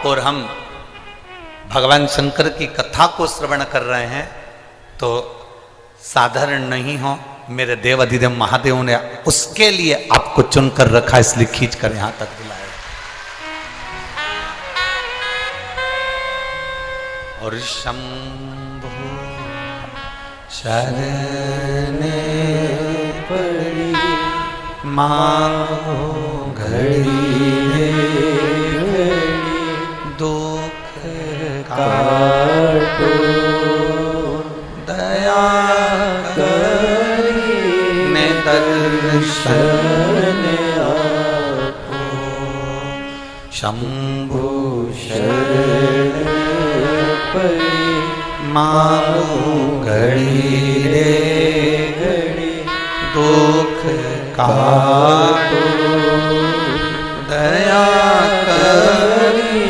आप और हम भगवान शंकर की कथा को श्रवण कर रहे हैं तो साधारण नहीं हो। मेरे देव अधिदेव महादेव ने उसके लिए आपको चुनकर रखा, इसलिए खींच कर यहां तक बुलाया। और शंभु शरण पड़ी मांगो घड़ी दुख काटो दया करी ने दर्शन आपो। शंभु शरण पड़ी मांगो घड़ी रे घड़ी दुख काटो दया करी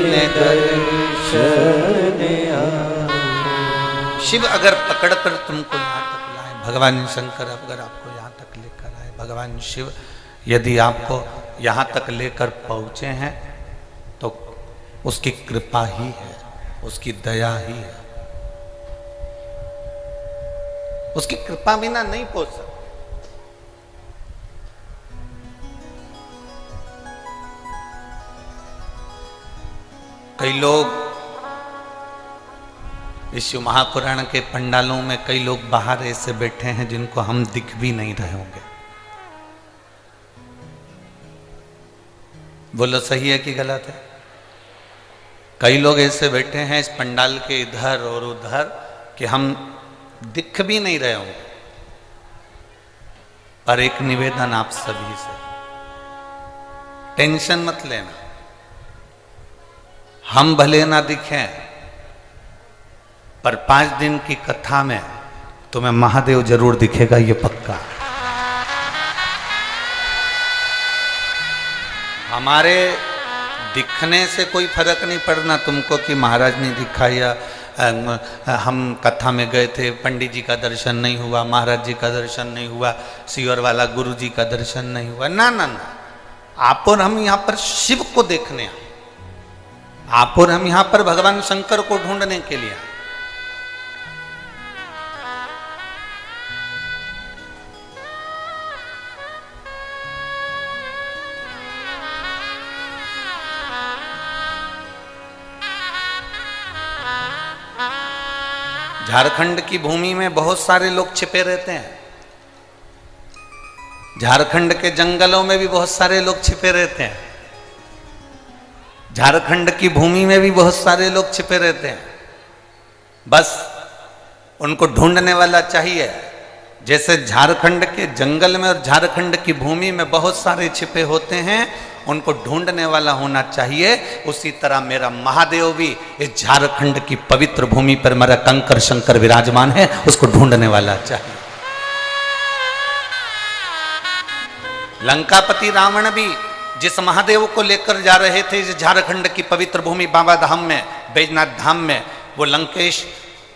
ने दर्शन आपो। शिव अगर पकड़कर तुमको यहाँ तक लाए, भगवान शंकर अगर आपको यहाँ तक लेकर आए, भगवान शिव यदि आपको यहाँ तक लेकर पहुँचे हैं तो उसकी कृपा ही है, उसकी दया ही है। उसकी कृपा बिना नहीं पहुंच सकते। कई लोग इस शिव महापुराण के पंडालों में कई लोग बाहर ऐसे बैठे हैं जिनको हम दिख भी नहीं रहे होंगे। बोलो सही है कि गलत है? कई लोग ऐसे बैठे हैं इस पंडाल के इधर और उधर कि हम दिख भी नहीं रहे होंगे। पर एक निवेदन आप सभी से, टेंशन मत लेना। हम भले ना दिखें पर 5 दिन की कथा में तुम्हें महादेव जरूर दिखेगा, ये पक्का। हमारे दिखने से कोई फर्क नहीं पड़ना तुमको कि महाराज ने दिखा या हम कथा में गए थे, पंडित जी का दर्शन नहीं हुआ, महाराज जी का दर्शन नहीं हुआ, सीवर वाला गुरु जी का दर्शन नहीं हुआ। ना ना ना, आप और हम यहाँ पर शिव को देखने आए, आप और हम यहाँ पर भगवान शंकर को ढूंढने के लिए आए। झारखंड की भूमि में बहुत सारे लोग छिपे रहते हैं, झारखंड के जंगलों में भी बहुत सारे लोग छिपे रहते हैं, झारखंड की भूमि में भी बहुत सारे लोग छिपे रहते हैं। बस उनको ढूंढने वाला चाहिए। जैसे झारखंड के जंगल में और झारखंड की भूमि में बहुत सारे छिपे होते हैं, उनको ढूंढने वाला होना चाहिए। उसी तरह मेरा महादेव भी इस झारखंड की पवित्र भूमि पर मेरा कंकर शंकर विराजमान है, उसको ढूंढने वाला चाहिए। लंकापति रावण भी जिस महादेव को लेकर जा रहे थे इस झारखंड की पवित्र भूमि बाबा धाम में, बैजनाथ धाम में, वो लंकेश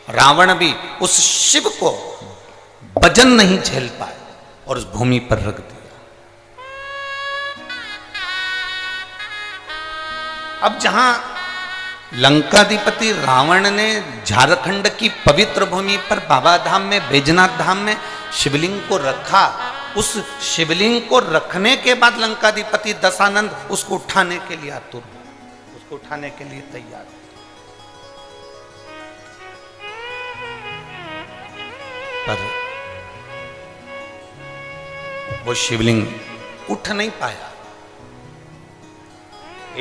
रावण भी उस शिव को वजन नहीं झेल पाए और उस भूमि पर रख दिया। अब जहां लंकाधिपति रावण ने झारखंड की पवित्र भूमि पर बाबा धाम में, बैजनाथ धाम में शिवलिंग को रखा, उस शिवलिंग को रखने के बाद लंकाधिपति दशानंद उसको उठाने के लिए आतुर, उसको उठाने के लिए तैयार। पर वो शिवलिंग उठ नहीं पाया।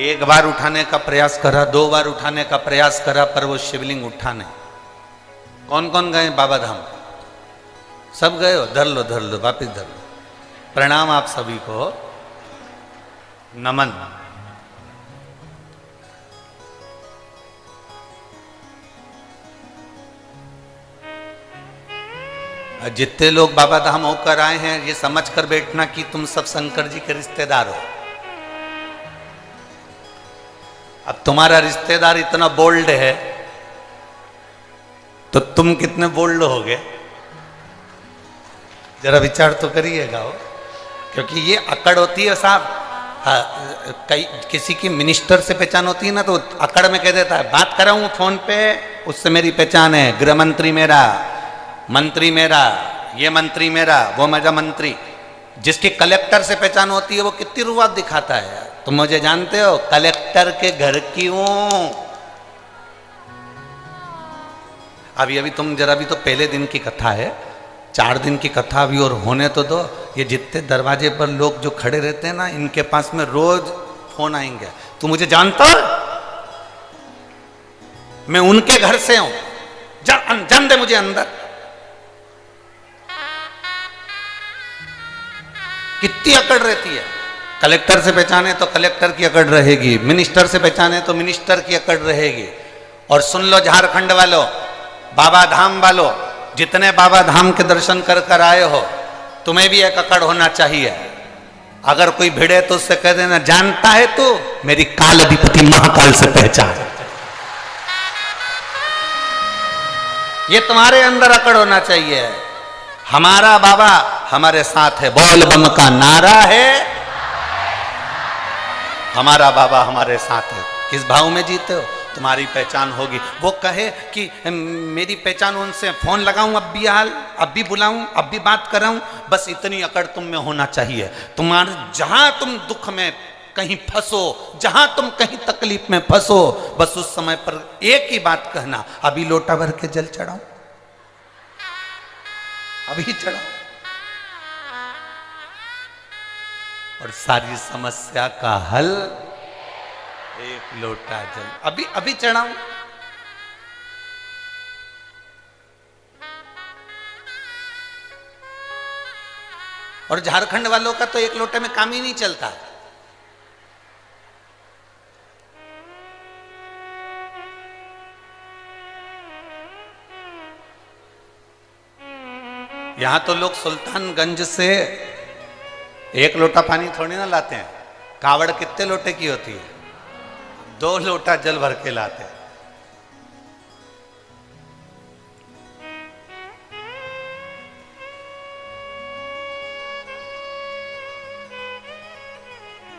एक बार उठाने का प्रयास करा, 2 बार उठाने का प्रयास करा, पर वो शिवलिंग उठा नहीं। कौन कौन गए बाबा धाम? सब गए हो? धर लो धर लो, वापिस धर लो। प्रणाम आप सभी को, नमन। जितने लोग बाबा धाम होकर आए हैं ये समझ कर बैठना कि तुम सब शंकर जी के रिश्तेदार हो। अब तुम्हारा रिश्तेदार इतना बोल्ड है तो तुम कितने बोल्ड होगे, जरा विचार तो करिएगा हो। क्योंकि ये अकड़ होती है साहब कई किसी की मिनिस्टर से पहचान होती है ना, तो अकड़ में कह देता है बात कर रहा हूँ फोन पे, उससे मेरी पहचान है, गृह मंत्री मेरा, मंत्री मेरा, ये मंत्री मेरा, वो मेरा मंत्री। जिसकी कलेक्टर से पहचान होती है वो कितनी रुआब दिखाता है। तुम मुझे जानते हो, कलेक्टर के घर की हूं। अभी अभी तुम जरा भी तो पहले दिन की कथा है, 4 दिन की कथा अभी और होने तो दो। ये जितने दरवाजे पर लोग जो खड़े रहते हैं ना, इनके पास में रोज फोन आएंगे, तू मुझे जानता है, मैं उनके घर से हूं, जान दे मुझे अंदर। कितनी अकड़ रहती है। कलेक्टर से पहचाने तो कलेक्टर की अकड़ रहेगी, मिनिस्टर से पहचाने तो मिनिस्टर की अकड़ रहेगी। और सुन लो झारखंड वालों, बाबा धाम वालों, जितने बाबा धाम के दर्शन कर कर आए हो, तुम्हें भी एक अकड़ होना चाहिए। अगर कोई भिड़े तो उससे कह देना, जानता है तू, मेरी काल अधिपति महाकाल से पहचान। ये तुम्हारे अंदर अकड़ होना चाहिए। हमारा बाबा हमारे साथ है, बोल बम का नारा है, हमारा बाबा हमारे साथ है। किस भाव में जीते हो, तुम्हारी पहचान होगी। वो कहे कि मेरी पहचान उनसे, फोन लगाऊं अब भी, हाल अब भी बुलाऊं, अब भी बात कराऊं, बस इतनी अकड़ तुम में होना चाहिए। तुम्हारे जहां तुम दुख में कहीं फंसो, जहां तुम कहीं तकलीफ में फंसो, बस उस समय पर एक ही बात कहना, अभी लोटा भर के जल चढ़ाऊं, अभी चढ़ाओ, और सारी समस्या का हल एक लोटा जल, अभी अभी चढ़ाऊं। और झारखंड वालों का तो एक लोटे में काम ही नहीं चलता। यहां तो लोग सुल्तानगंज से एक लोटा पानी थोड़ी ना लाते हैं, कावड़ कितने लोटे की होती है, 2 लोटा जल भर के लाते हैं।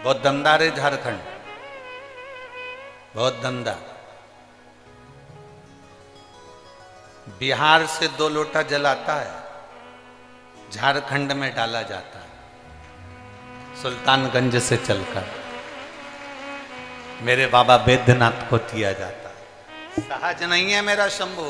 बहुत दमदार है झारखंड, बहुत दमदार। बिहार से 2 लोटा जल आता है, झारखंड में डाला जाता है सुल्तानगंज से चलकर, मेरे बाबा बैद्यनाथ को दिया जाता है। सहज नहीं है मेरा शंभू।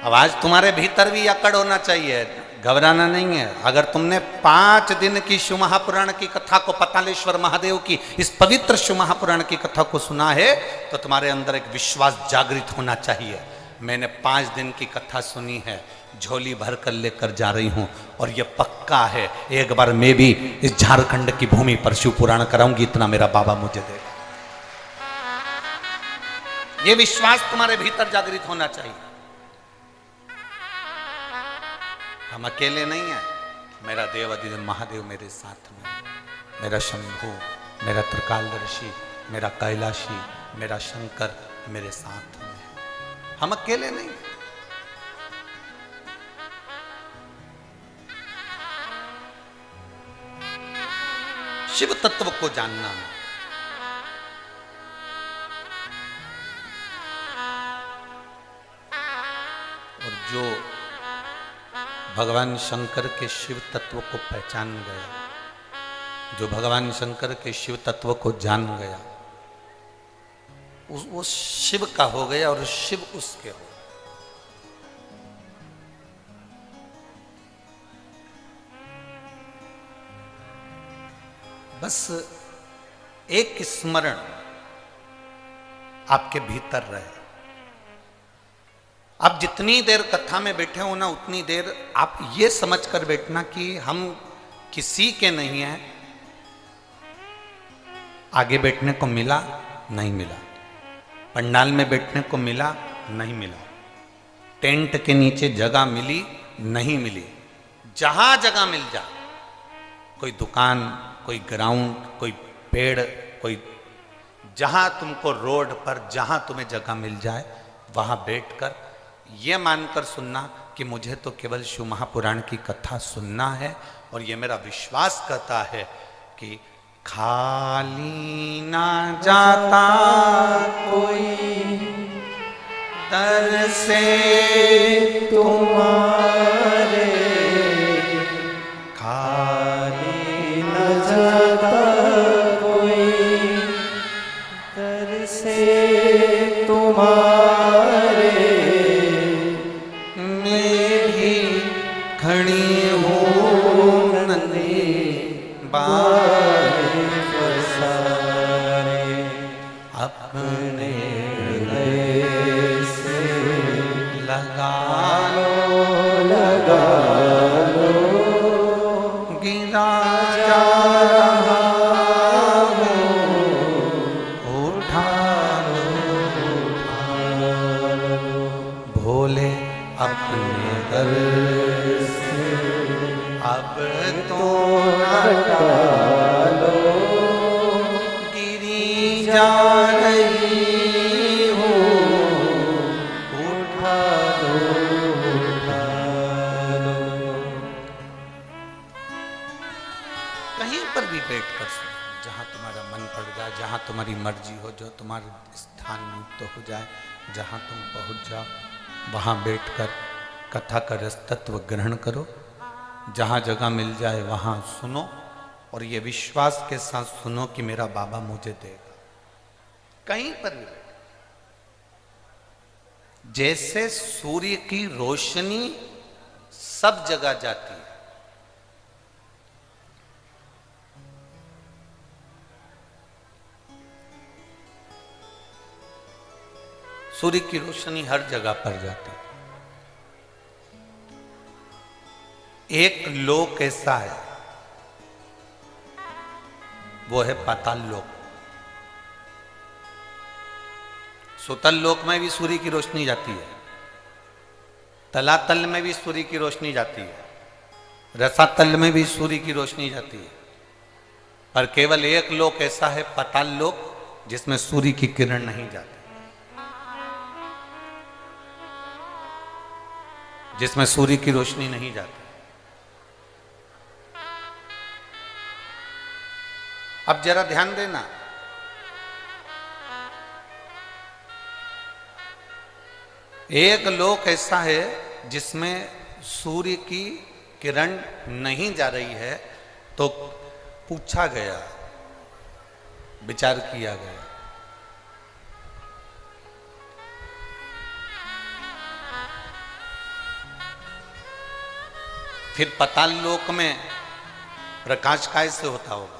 अब आज तुम्हारे भीतर भी अकड़ होना चाहिए, घबराना नहीं है। अगर तुमने 5 दिन की शिव महापुराण की कथा को, पतालेश्वर महादेव की इस पवित्र शिव महापुराण की कथा को सुना है, तो तुम्हारे अंदर एक विश्वास जागृत होना चाहिए। मैंने 5 दिन की कथा सुनी है, झोली भर कर लेकर जा रही हूं, और यह पक्का है एक बार मैं भी इस झारखंड की भूमि पर शिव पुराण कराऊंगी, इतना मेरा बाबा मुझे देगा। यह विश्वास तुम्हारे भीतर जागृत होना चाहिए। हम अकेले नहीं हैं, मेरा देव अधिदेव महादेव मेरे साथ में, मेरा शंभू, मेरा त्रिकालदर्शी, मेरा कैलाशी, मेरा शंकर मेरे साथ में। हम अकेले नहीं। शिव तत्व को जानना, और जो भगवान शंकर के शिव तत्व को पहचान गया, जो भगवान शंकर के शिव तत्व को जान गया, वो शिव का हो गया और शिव उसके हो। बस एक स्मरण आपके भीतर रहे। आप जितनी देर कथा में बैठे हो ना, उतनी देर आप ये समझ कर बैठना कि हम किसी के नहीं हैं। आगे बैठने को मिला नहीं मिला, पंडाल में बैठने को मिला नहीं मिला, टेंट के नीचे जगह मिली नहीं मिली, जहां जगह मिल जा, कोई दुकान, कोई ग्राउंड, कोई पेड़, कोई जहां तुमको रोड पर जहां तुम्हें जगह मिल जाए, वहां बैठकर ये मानकर सुनना कि मुझे तो केवल शिव महापुराण की कथा सुनना है और ये मेरा विश्वास कहता है कि खाली ना जाता कोई दर से तुम्हारे, खाली न जाता कोई दर से तुम्हारे, मैं भी खड़ी हूँ नन्हे बारे पसारे, अपने हृदय से लगा लगा लो, गिरा जा रहा हूँ, उठा लो भोले अपने दर से अब तो हटा लो, गिरी जा रही हूँ, उठा लो। कहीं पर भी बैठ कर सुनो, जहाँ तुम्हारा मन पड़ जाए, जहाँ तुम्हारी मर्जी हो, जो तुम्हारा स्थान मुक्त हो जाए, जहाँ तुम पहुँच जाओ वहाँ बैठकर कथा का रस तत्व ग्रहण करो। जहाँ जगह मिल जाए वहाँ सुनो और ये विश्वास के साथ सुनो कि मेरा बाबा मुझे देगा। कहीं पर भी जैसे सूर्य की रोशनी सब जगह जाती है, सूर्य की रोशनी हर जगह पर जाती है। एक लोक ऐसा है, वो है पाताल लोक। सुतल लोक में भी सूर्य की रोशनी जाती है, तलातल में भी सूर्य की रोशनी जाती है, रसातल में भी सूर्य की रोशनी जाती है, पर केवल एक लोक ऐसा है पाताल लोक जिसमें सूर्य की किरण नहीं जाती, जिसमें सूर्य की रोशनी नहीं जाती। अब जरा ध्यान देना, एक लोक ऐसा है जिसमें सूर्य की किरण नहीं जा रही है, तो पूछा गया, विचार किया गया, फिर पाताल लोक में प्रकाश कैसे होता होगा,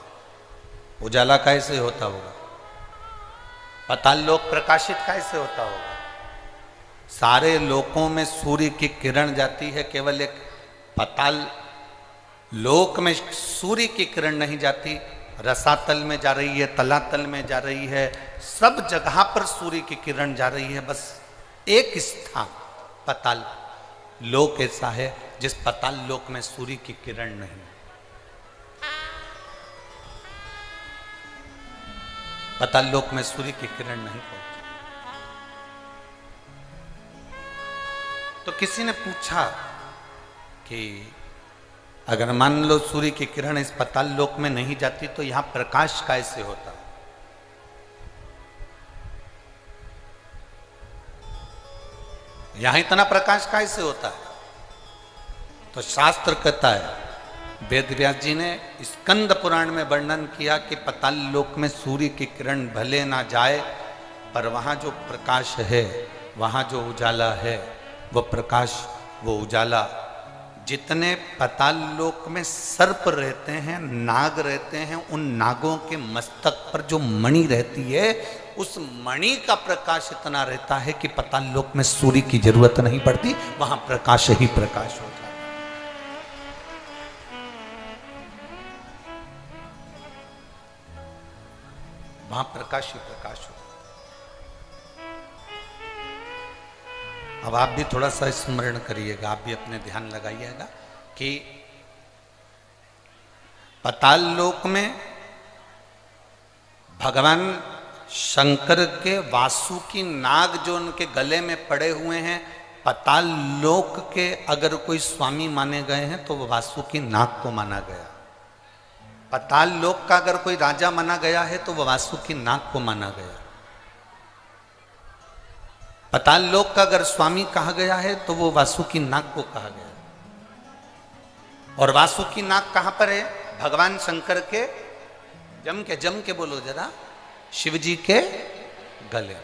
उजाला कैसे होता होगा, पाताल लोक प्रकाशित कैसे होता होगा। सारे लोकों में सूर्य की किरण जाती है, केवल एक पाताल लोक में सूर्य की किरण नहीं जाती। रसातल में जा रही है, तलातल में जा रही है, सब जगह पर सूर्य की किरण जा रही है। बस एक स्थान पाताल लोक ऐसा है जिस पाताल लोक में सूर्य की किरण नहीं। पाताल लोक में सूर्य की किरण नहीं पहुंची। तो किसी ने पूछा कि अगर मान लो सूर्य की किरण इस पाताल लोक में नहीं जाती तो यहां प्रकाश कैसे होता? यहां इतना प्रकाश कैसे होता है? तो शास्त्र कहता है, वेद व्यास जी ने स्कंद पुराण में वर्णन किया कि पाताल लोक में सूर्य की किरण भले ना जाए, पर वहां जो प्रकाश है, वहां जो उजाला है, वो प्रकाश, वो उजाला, जितने पाताल लोक में सर्प रहते हैं, नाग रहते हैं, उन नागों के मस्तक पर जो मणि रहती है, उस मणि का प्रकाश इतना रहता है कि पाताल लोक में सूर्य की जरूरत नहीं पड़ती, वहां प्रकाश ही प्रकाश होता है। वहां प्रकाश ही प्रकाश होता है। अब आप भी थोड़ा सा स्मरण करिएगा, आप भी अपने ध्यान लगाइएगा कि पाताल लोक में भगवान शंकर के वासुकी नाग जो उनके गले में पड़े हुए हैं, पाताल लोक के अगर कोई स्वामी माने गए हैं तो वो वासुकी नाग को माना गया। पाताल लोक का अगर कोई राजा माना गया है तो वो वासुकी नाग को माना गया। पाताल लोक का अगर स्वामी कहा गया है तो वो वासुकी नाग को कहा गया। और वासुकी नाग कहां पर है? भगवान शंकर के जम के बोलो जरा, शिव जी के गले।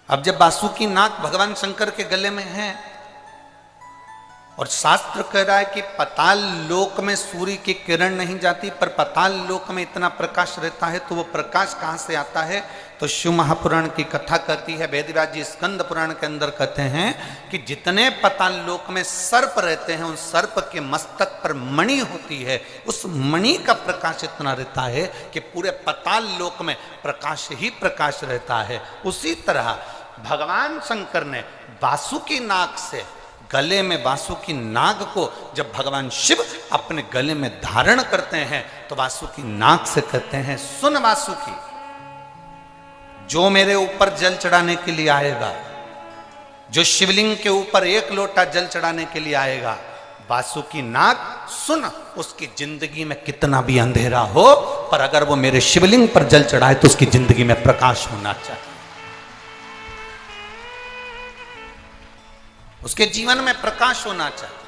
अब जब वासुकी नाग भगवान शंकर के गले में है और शास्त्र कह रहा है कि पाताल लोक में सूर्य की किरण नहीं जाती, पर पाताल लोक में इतना प्रकाश रहता है, तो वो प्रकाश कहां से आता है? तो शिव महापुराण की कथा कहती है, वेदव्यास जी स्कंद पुराण के अंदर कहते हैं कि जितने पाताल लोक में सर्प रहते हैं, उन सर्प के मस्तक पर मणि होती है, उस मणि का प्रकाश इतना रहता है कि पूरे पाताल लोक में प्रकाश ही प्रकाश रहता है। उसी तरह भगवान शंकर ने वासुकी नाग से, गले में वासुकी नाग को जब भगवान शिव अपने गले में धारण करते हैं तो वासुकी नाग से कहते हैं, सुन वासुकी, जो मेरे ऊपर जल चढ़ाने के लिए आएगा, जो शिवलिंग के ऊपर 1 लोटा जल चढ़ाने के लिए आएगा, वासुकी नाग सुन, उसकी जिंदगी में कितना भी अंधेरा हो, पर अगर वो मेरे शिवलिंग पर जल चढ़ाए तो उसकी जिंदगी में प्रकाश होना चाहिए, उसके जीवन में प्रकाश होना चाहिए।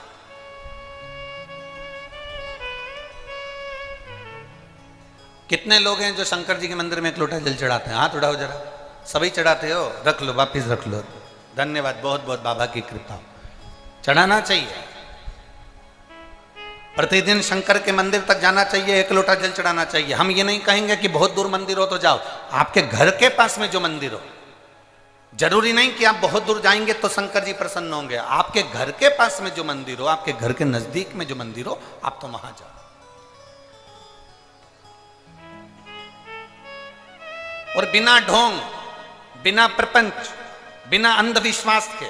कितने लोग हैं जो शंकर जी के मंदिर में 1 लोटा जल चढ़ाते हैं? हाथ उठाओ जरा। सभी चढ़ाते हो? रख लो, वापिस रख लो। धन्यवाद, बहुत बहुत बाबा की कृपा। चढ़ाना चाहिए, प्रतिदिन शंकर के मंदिर तक जाना चाहिए, 1 लोटा जल चढ़ाना चाहिए। हम ये नहीं कहेंगे कि बहुत दूर मंदिर हो तो जाओ, आपके घर के पास में जो मंदिर हो, जरूरी नहीं कि आप बहुत दूर जाएंगे तो शंकर जी प्रसन्न होंगे। आपके घर के पास में जो मंदिर हो, आपके घर के नजदीक में जो मंदिर हो, आप तो वहां जाओ। और बिना ढोंग, बिना प्रपंच, बिना अंधविश्वास के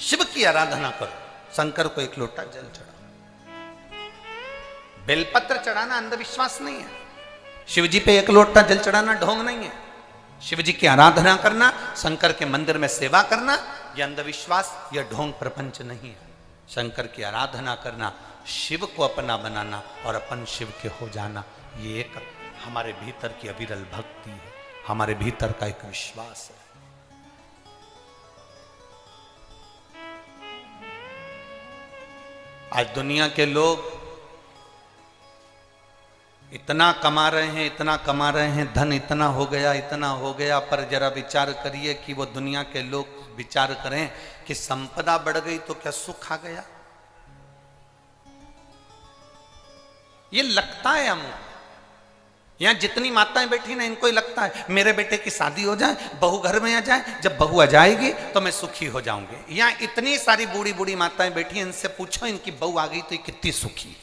शिव की आराधना करो। शंकर को 1 लोटा जल चढ़ाओ। बेलपत्र चढ़ाना अंधविश्वास नहीं है। शिव जी पे 1 लोटा जल चढ़ाना ढोंग नहीं है। शिव जी की आराधना करना, शंकर के मंदिर में सेवा करना, यह अंधविश्वास, यह ढोंग प्रपंच नहीं है। शंकर की आराधना करना, शिव को अपना बनाना और अपन शिव के हो जाना, ये एक हमारे भीतर की अविरल भक्ति है, हमारे भीतर का एक विश्वास है। आज दुनिया के लोग इतना कमा रहे हैं, इतना कमा रहे हैं, धन इतना हो गया, पर जरा विचार करिए कि वो दुनिया के लोग विचार करें कि संपदा बढ़ गई तो क्या सुख आ गया? ये लगता है हमको। यहां जितनी माताएं बैठी ना, इनको ही लगता है मेरे बेटे की शादी हो जाए, बहू घर में आ जाए, जब बहू आ जाएगी तो मैं सुखी हो जाऊंगी। यहां इतनी सारी बूढ़ी बूढ़ी माताएं बैठी हैं, इनसे पूछो इनकी बहू आ गई तो ये कितनी सुखी है।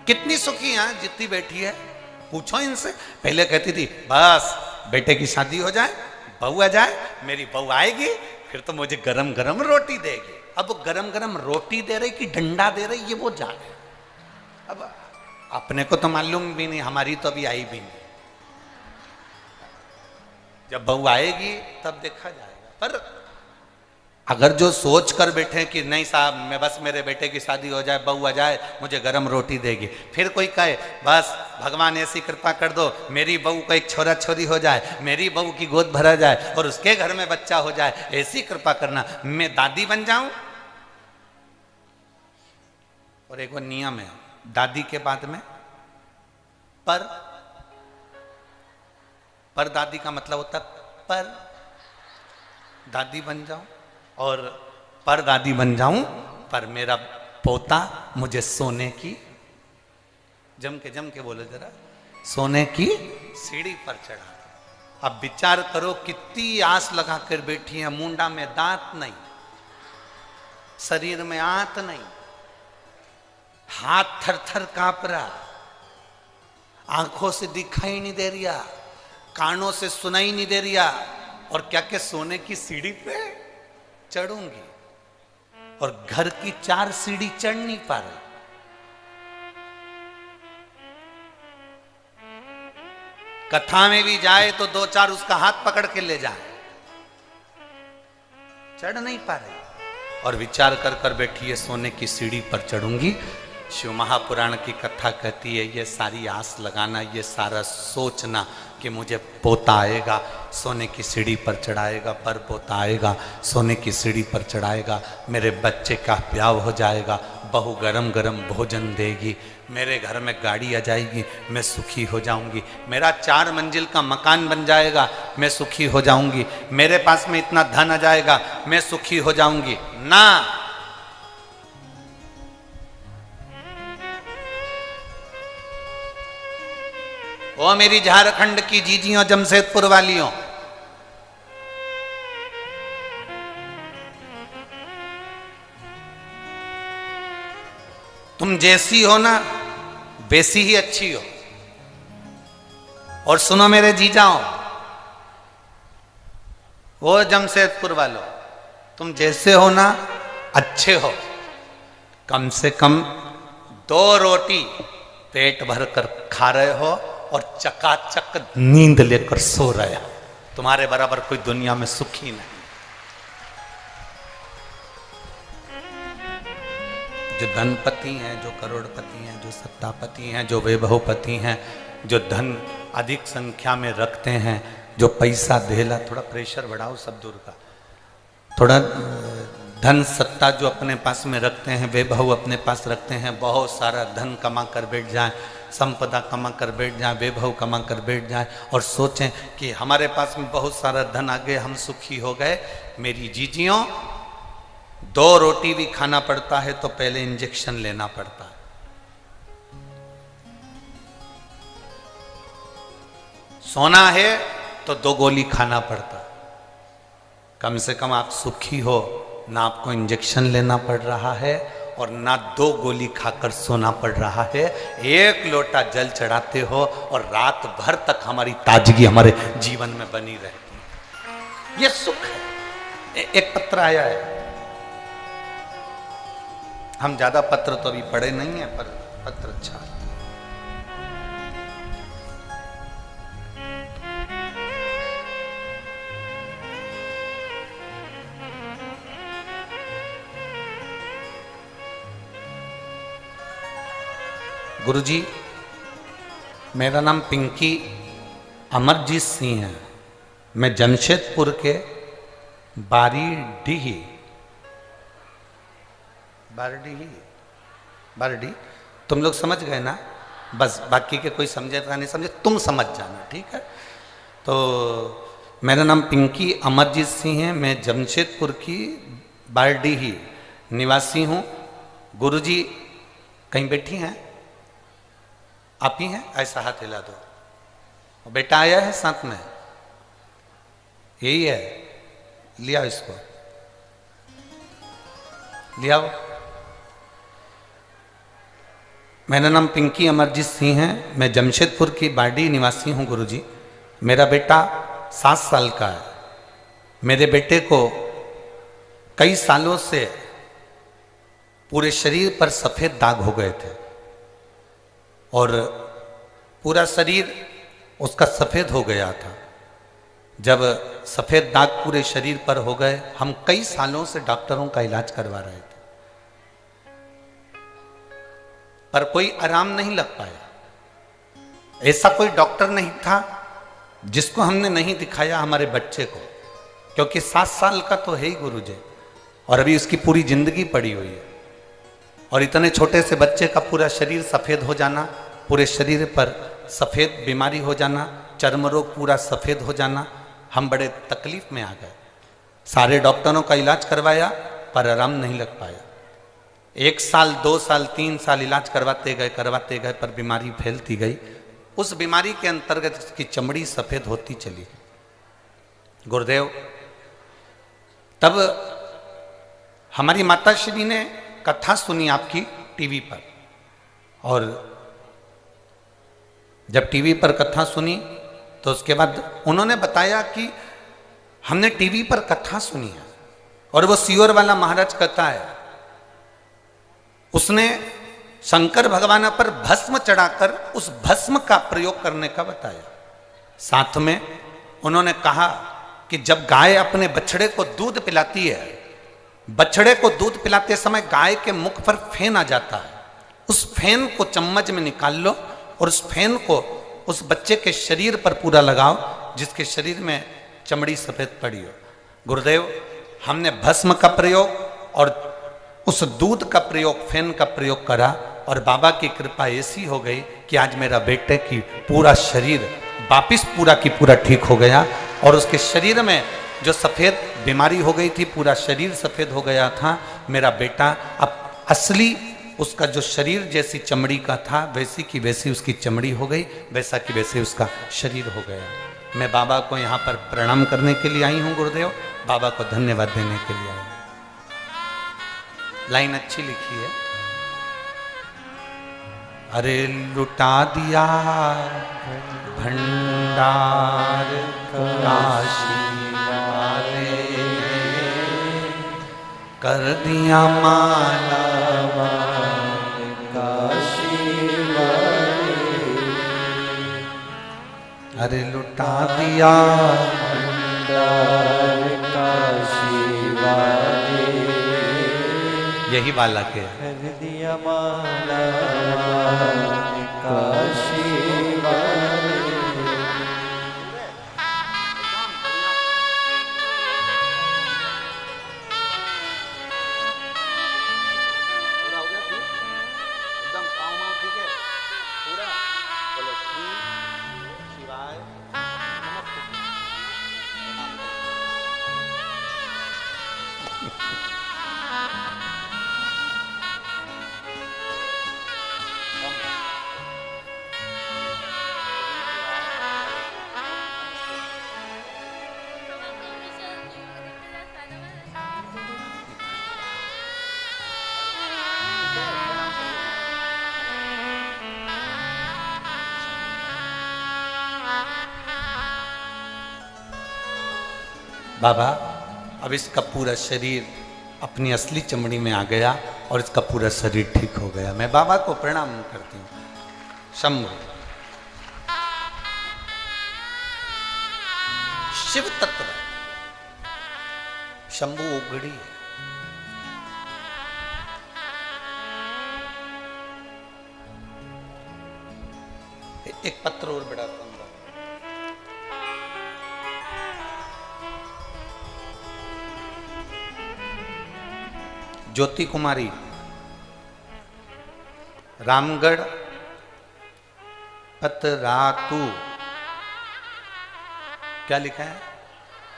कितनी सुखी है जितनी बैठी है, पूछो इनसे। पहले कहती थी बस बेटे की शादी हो जाए, बहू आ जाए, मेरी बहू आएगी फिर तो मुझे गरम गरम रोटी देगी। अब वो गरम गरम रोटी दे रही कि डंडा दे रही, ये वो जाने। अब अपने को तो मालूम भी नहीं, हमारी तो अभी आई भी नहीं। जब बहू आएगी तब देखा जाएगा। पर अगर जो सोच कर बैठे कि नहीं साहब, मैं बस मेरे बेटे की शादी हो जाए, बहू आ जाए, मुझे गरम रोटी देगी, फिर कोई कहे बस भगवान ऐसी कृपा कर दो मेरी बहू को एक छोरा छोरी हो जाए, मेरी बहू की गोद भरा जाए और उसके घर में बच्चा हो जाए, ऐसी कृपा करना, मैं दादी बन जाऊं। और एक वो नियम है दादी के बाद में पर दादी का मतलब होता पर दादी बन जाऊं और पर दादी बन जाऊं, पर मेरा पोता मुझे सोने की, जम के बोले जरा, सोने की सीढ़ी पर चढ़ा। अब विचार करो कितनी आस लगा कर बैठी है, मुंडा में दांत नहीं, शरीर में आंत नहीं, हाथ थर थर कांप रहा, आंखों से दिखाई नहीं दे रिया, कानों से सुनाई नहीं दे रिया, और क्या क्या सोने की सीढ़ी पे चढ़ूंगी। और घर की 4 सीढ़ी चढ़ नहीं पा रहे। कथा में भी जाए तो 2-4 उसका हाथ पकड़ के ले जाए, चढ़ नहीं पा रहे। और विचार कर कर बैठी है सोने की सीढ़ी पर चढ़ूंगी। शिव महापुराण की कथा कहती है ये सारी आस लगाना, ये सारा सोचना कि मुझे पोता आएगा, सोने की सीढ़ी पर चढ़ाएगा, पर पोता आएगा, सोने की सीढ़ी पर चढ़ाएगा, मेरे बच्चे का ब्याह हो जाएगा, बहू गरम गरम भोजन देगी, मेरे घर में गाड़ी आ जाएगी, मैं सुखी हो जाऊंगी, मेरा 4 मंजिल का मकान बन जाएगा, मैं सुखी हो जाऊंगी, मेरे पास में इतना धन आ जाएगा, मैं सुखी हो जाऊंगी। ना, ओ मेरी झारखंड की जीजियों, जमशेदपुर वालियों, तुम जैसी हो ना वैसी ही अच्छी हो। और सुनो मेरे जीजाओ, वो जमशेदपुर वालों, तुम जैसे हो ना अच्छे हो, कम से कम 2 रोटी पेट भर कर खा रहे हो और चकाचक नींद लेकर सो रहे हो। तुम्हारे बराबर कोई दुनिया में सुखी नहीं। जो धनपति हैं, जो करोड़पति हैं, जो सत्तापति हैं, जो वैभवपति हैं, जो धन अधिक संख्या में रखते हैं, जो पैसा धेला, थोड़ा प्रेशर बढ़ाओ सब दूर का, थोड़ा धन सत्ता जो अपने पास में रखते हैं, वैभव अपने पास रखते हैं, बहुत सारा धन कमा कर बैठ जाए, संपदा कमा कर बैठ जाए, वैभव कमा कर बैठ जाए और सोचें कि हमारे पास में बहुत सारा धन आ गए, हम सुखी हो गए। मेरी जीजियों, 2 रोटी भी खाना पड़ता है तो पहले इंजेक्शन लेना पड़ता है। सोना है तो 2 गोली खाना पड़ता है। कम से कम आप सुखी हो, ना आपको इंजेक्शन लेना पड़ रहा है और ना 2 गोली खाकर सोना पड़ रहा है। 1 लोटा जल चढ़ाते हो और रात भर तक हमारी ताजगी हमारे जीवन में बनी रहती है। ये सुख है। एक पत्र आया है, हम ज्यादा पत्र तो अभी पढ़े नहीं है, पर पत्र अच्छा है। गुरुजी, मेरा नाम पिंकी अमरजीत सिंह है, मैं जमशेदपुर के बारडी, तुम लोग समझ गए ना? बस बाकी के कोई समझेगा नहीं समझे, तुम समझ जाना, ठीक है? तो मेरा नाम पिंकी अमरजीत सिंह है, मैं जमशेदपुर की बारडी ही निवासी हूँ। गुरुजी कहीं बैठी हैं? आप ही हैं? ऐसा हाथ हिला दो। बेटा आया है साथ में? यही है, लिया इसको, लिया। मेरा नाम पिंकी अमरजीत सिंह है, मैं जमशेदपुर की बारडी निवासी हूँ। गुरुजी, मेरा बेटा 7 साल का है। मेरे बेटे को कई सालों से पूरे शरीर पर सफेद दाग हो गए थे और पूरा शरीर उसका सफेद हो गया था। जब सफेद दाग पूरे शरीर पर हो गए, हम कई सालों से डॉक्टरों का इलाज करवा रहे थे, पर कोई आराम नहीं लग पाया। ऐसा कोई डॉक्टर नहीं था जिसको हमने नहीं दिखाया हमारे बच्चे को, क्योंकि 7 साल का तो है ही गुरुजी, और अभी उसकी पूरी जिंदगी पड़ी हुई है। और इतने छोटे से बच्चे का पूरा शरीर सफेद हो जाना, पूरे शरीर पर सफेद बीमारी हो जाना, चर्म रोग पूरा सफेद हो जाना, हम बड़े तकलीफ में आ गए। सारे डॉक्टरों का इलाज करवाया पर आराम नहीं लग पाया। 1 साल, 2 साल, 3 साल इलाज करवाते गए पर बीमारी फैलती गई। उस बीमारी के अंतर्गत उसकी चमड़ी सफेद होती चली। गुरुदेव, तब हमारी माताश्री ने कथा सुनी आपकी टीवी पर, और जब टीवी पर कथा सुनी तो उसके बाद उन्होंने बताया कि हमने टीवी पर कथा सुनी है और वो सियोर वाला महाराज कहता है उसने शंकर भगवान पर भस्म चढ़ाकर उस भस्म का प्रयोग करने का बताया। साथ में उन्होंने कहा कि जब गाय अपने बछड़े को दूध पिलाती है, बछड़े को दूध पिलाते समय गाय के मुख पर फेन आ जाता है, उस फेन को चम्मच में निकाल लो और उस फेन को उस बच्चे के शरीर पर पूरा लगाओ जिसके शरीर में चमड़ी सफेद पड़ी हो। गुरुदेव, हमने भस्म का प्रयोग और उस दूध का प्रयोग, फेन का प्रयोग करा और बाबा की कृपा ऐसी हो गई कि आज मेरा बेटे की पूरा शरीर वापिस पूरा की पूरा ठीक हो गया और उसके शरीर में जो सफ़ेद बीमारी हो गई थी, पूरा शरीर सफ़ेद हो गया था। मेरा बेटा अब असली उसका जो शरीर जैसी चमड़ी का था वैसी की वैसी उसकी चमड़ी हो गई, वैसा की वैसे उसका शरीर हो गया। मैं बाबा को यहाँ पर प्रणाम करने के लिए आई हूँ गुरुदेव, बाबा को धन्यवाद देने के लिए आई हूँ। लाइन अच्छी लिखी है। अरे लुटा दिया भंडार काशी वाले, कर दिया माला काशी वाले, अरे लुटा दिया भंडार काशी वाले, यही वाला के कर दिया माला काशी वाले। बाबा, अब इसका पूरा शरीर अपनी असली चमड़ी में आ गया और इसका पूरा शरीर ठीक हो गया। मैं बाबा को प्रणाम करती हूँ। शंभु शिव तत्व, शंभु उगड़ी है। एक पत्र और बड़ा दूंगा। ज्योति कुमारी, रामगढ़ पतरातू, क्या लिखा है?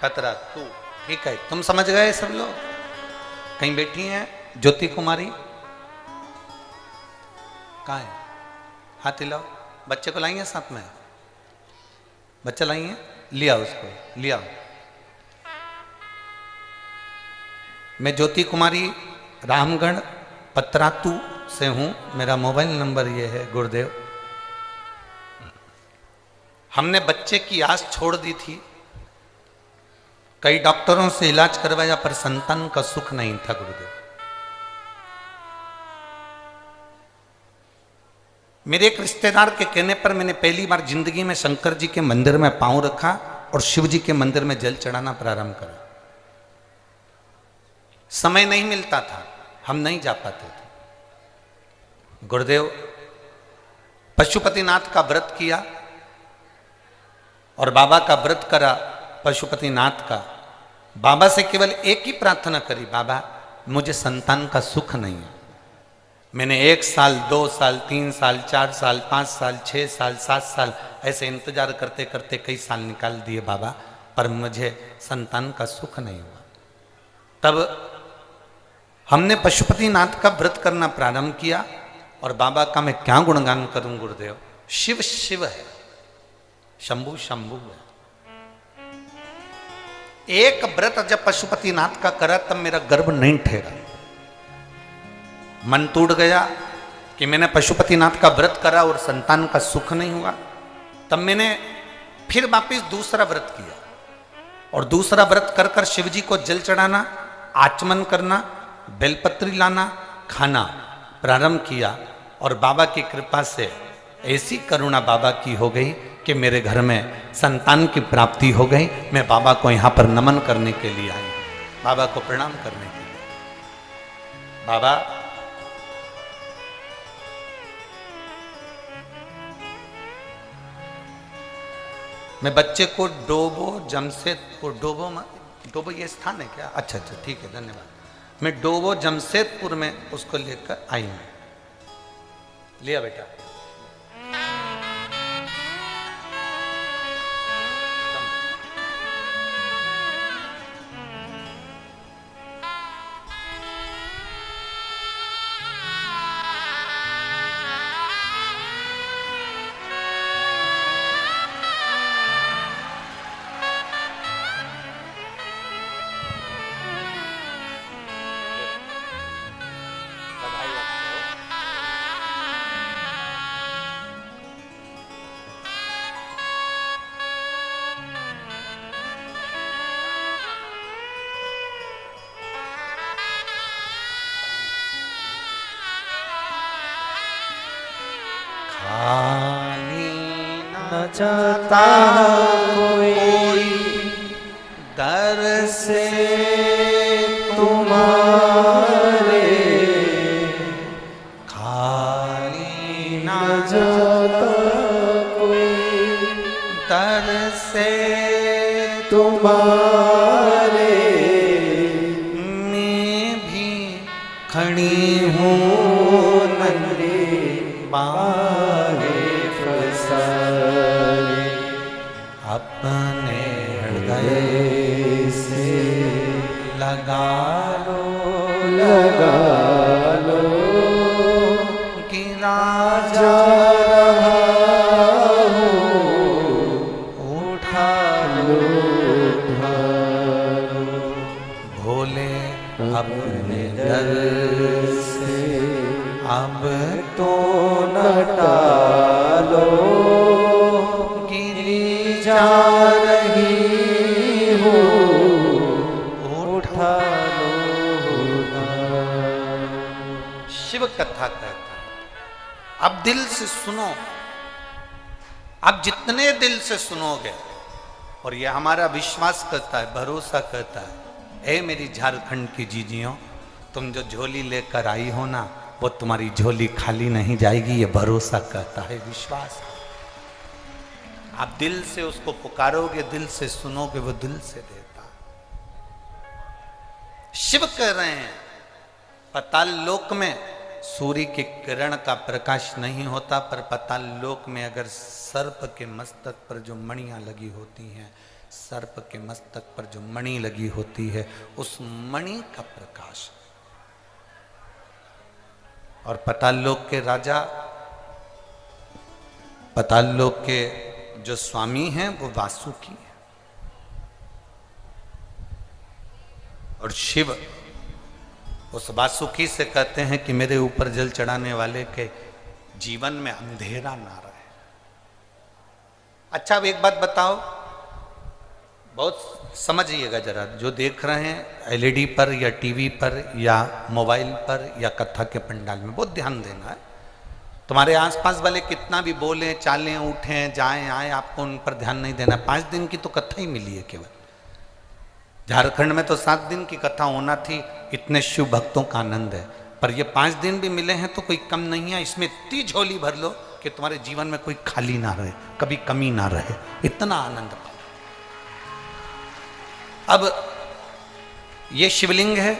पतरातू, ठीक है। तुम समझ गए सब लोग? कहीं बैठी हैं ज्योति कुमारी? कहाँ है? हाथ हिलाओ। बच्चे को लाइए साथ में? बच्चा लाइए, लिया उसको, लिया। मैं ज्योति कुमारी रामगढ़ पतरातू से हूं। मेरा मोबाइल नंबर ये है गुरुदेव। हमने बच्चे की आस छोड़ दी थी, कई डॉक्टरों से इलाज करवाया पर संतान का सुख नहीं था गुरुदेव। मेरे एक रिश्तेदार के कहने पर मैंने पहली बार जिंदगी में शंकर जी के मंदिर में पांव रखा और शिव जी के मंदिर में जल चढ़ाना प्रारंभ करा। समय नहीं मिलता था, हम नहीं जा पाते थे। गुरुदेव, पशुपतिनाथ का व्रत किया और बाबा का व्रत करा पशुपतिनाथ का। बाबा से केवल एक ही प्रार्थना करी, बाबा मुझे संतान का सुख नहीं है। मैंने 1 साल, 2 साल, 3 साल, 4 साल, 5 साल, 6 साल, 7 साल ऐसे इंतजार करते करते कई साल निकाल दिए बाबा, पर मुझे संतान का सुख नहीं हुआ। तब हमने पशुपतिनाथ का व्रत करना प्रारंभ किया और बाबा का मैं क्या गुणगान करूं गुरुदेव। शिव शिव है, शंभु शंभु है। एक व्रत जब पशुपतिनाथ का करा तब मेरा गर्भ नहीं ठहरा। मन टूट गया कि मैंने पशुपतिनाथ का व्रत करा और संतान का सुख नहीं हुआ। तब मैंने फिर वापिस दूसरा व्रत किया और दूसरा व्रत कर कर शिव जी को जल चढ़ाना, आचमन करना, बेलपत्री लाना, खाना, प्रारंभ किया और बाबा की कृपा से ऐसी करुणा बाबा की हो गई कि मेरे घर में संतान की प्राप्ति हो गई। मैं बाबा को यहाँ पर नमन करने के लिए आई, बाबा को प्रणाम करने के लिए। बाबा मैं बच्चे को डोबो जमशेदपुर, डोबो ये स्थान है क्या? अच्छा अच्छा ठीक है, धन्यवाद। मैं डोबो जमशेदपुर में उसको लेकर आई हूं। लिया बेटा। न चाहता कोई दर से तुम्हारे, खाली न जाता कोई दर से तुम्हारे, मैं भी खड़ी हूँ नन्हे बाहे फसाए, अपने हृदय से लगा लगा लो, गिरा जा रहा हूँ, उठा लो उठा लो, भोले अपने दर से अब तो न टालो, गिरी जा रही हूँ, उठा लो उठा लो। शिव कथा कहता है अब दिल से सुनो, अब जितने दिल से सुनोगे, और ये हमारा विश्वास करता है, भरोसा करता है, ए मेरी झारखंड की जीजियों, तुम जो झोली लेकर आई हो ना, वो तुम्हारी झोली खाली नहीं जाएगी, ये भरोसा करता है, विश्वास। आप दिल से उसको पुकारोगे, दिल से सुनोगे, वो दिल से देता है। शिव कह रहे हैं पाताल लोक में सूर्य के किरण का प्रकाश नहीं होता, पर पाताल लोक में अगर सर्प के मस्तक पर जो मणियां लगी होती हैं, सर्प के मस्तक पर जो मणि लगी होती है, उस मणि का प्रकाश। और पाताल लोक के राजा, पाताल लोक के जो स्वामी हैं वो वासुकी है, और शिव उस वासुकी से कहते हैं कि मेरे ऊपर जल चढ़ाने वाले के जीवन में अंधेरा ना रहे। अच्छा अब एक बात बताओ, बहुत समझिएगा जरा, जो देख रहे हैं एलईडी पर या टीवी पर या मोबाइल पर या कथा के पंडाल में, बहुत ध्यान देना है। तुम्हारे आसपास वाले कितना भी बोलें, चालें, उठें, जाएं, आए, आपको उन पर ध्यान नहीं देना। 5 दिन की तो कथा ही मिली है केवल। झारखंड में तो 7 दिन की कथा होना थी, इतने शिव भक्तों का आनंद है, पर ये 5 दिन भी मिले हैं तो कोई कम नहीं है। इसमें इतनी झोली भर लो कि तुम्हारे जीवन में कोई खाली ना रहे, कभी कमी ना रहे, इतना आनंद पाओ। अब ये शिवलिंग है,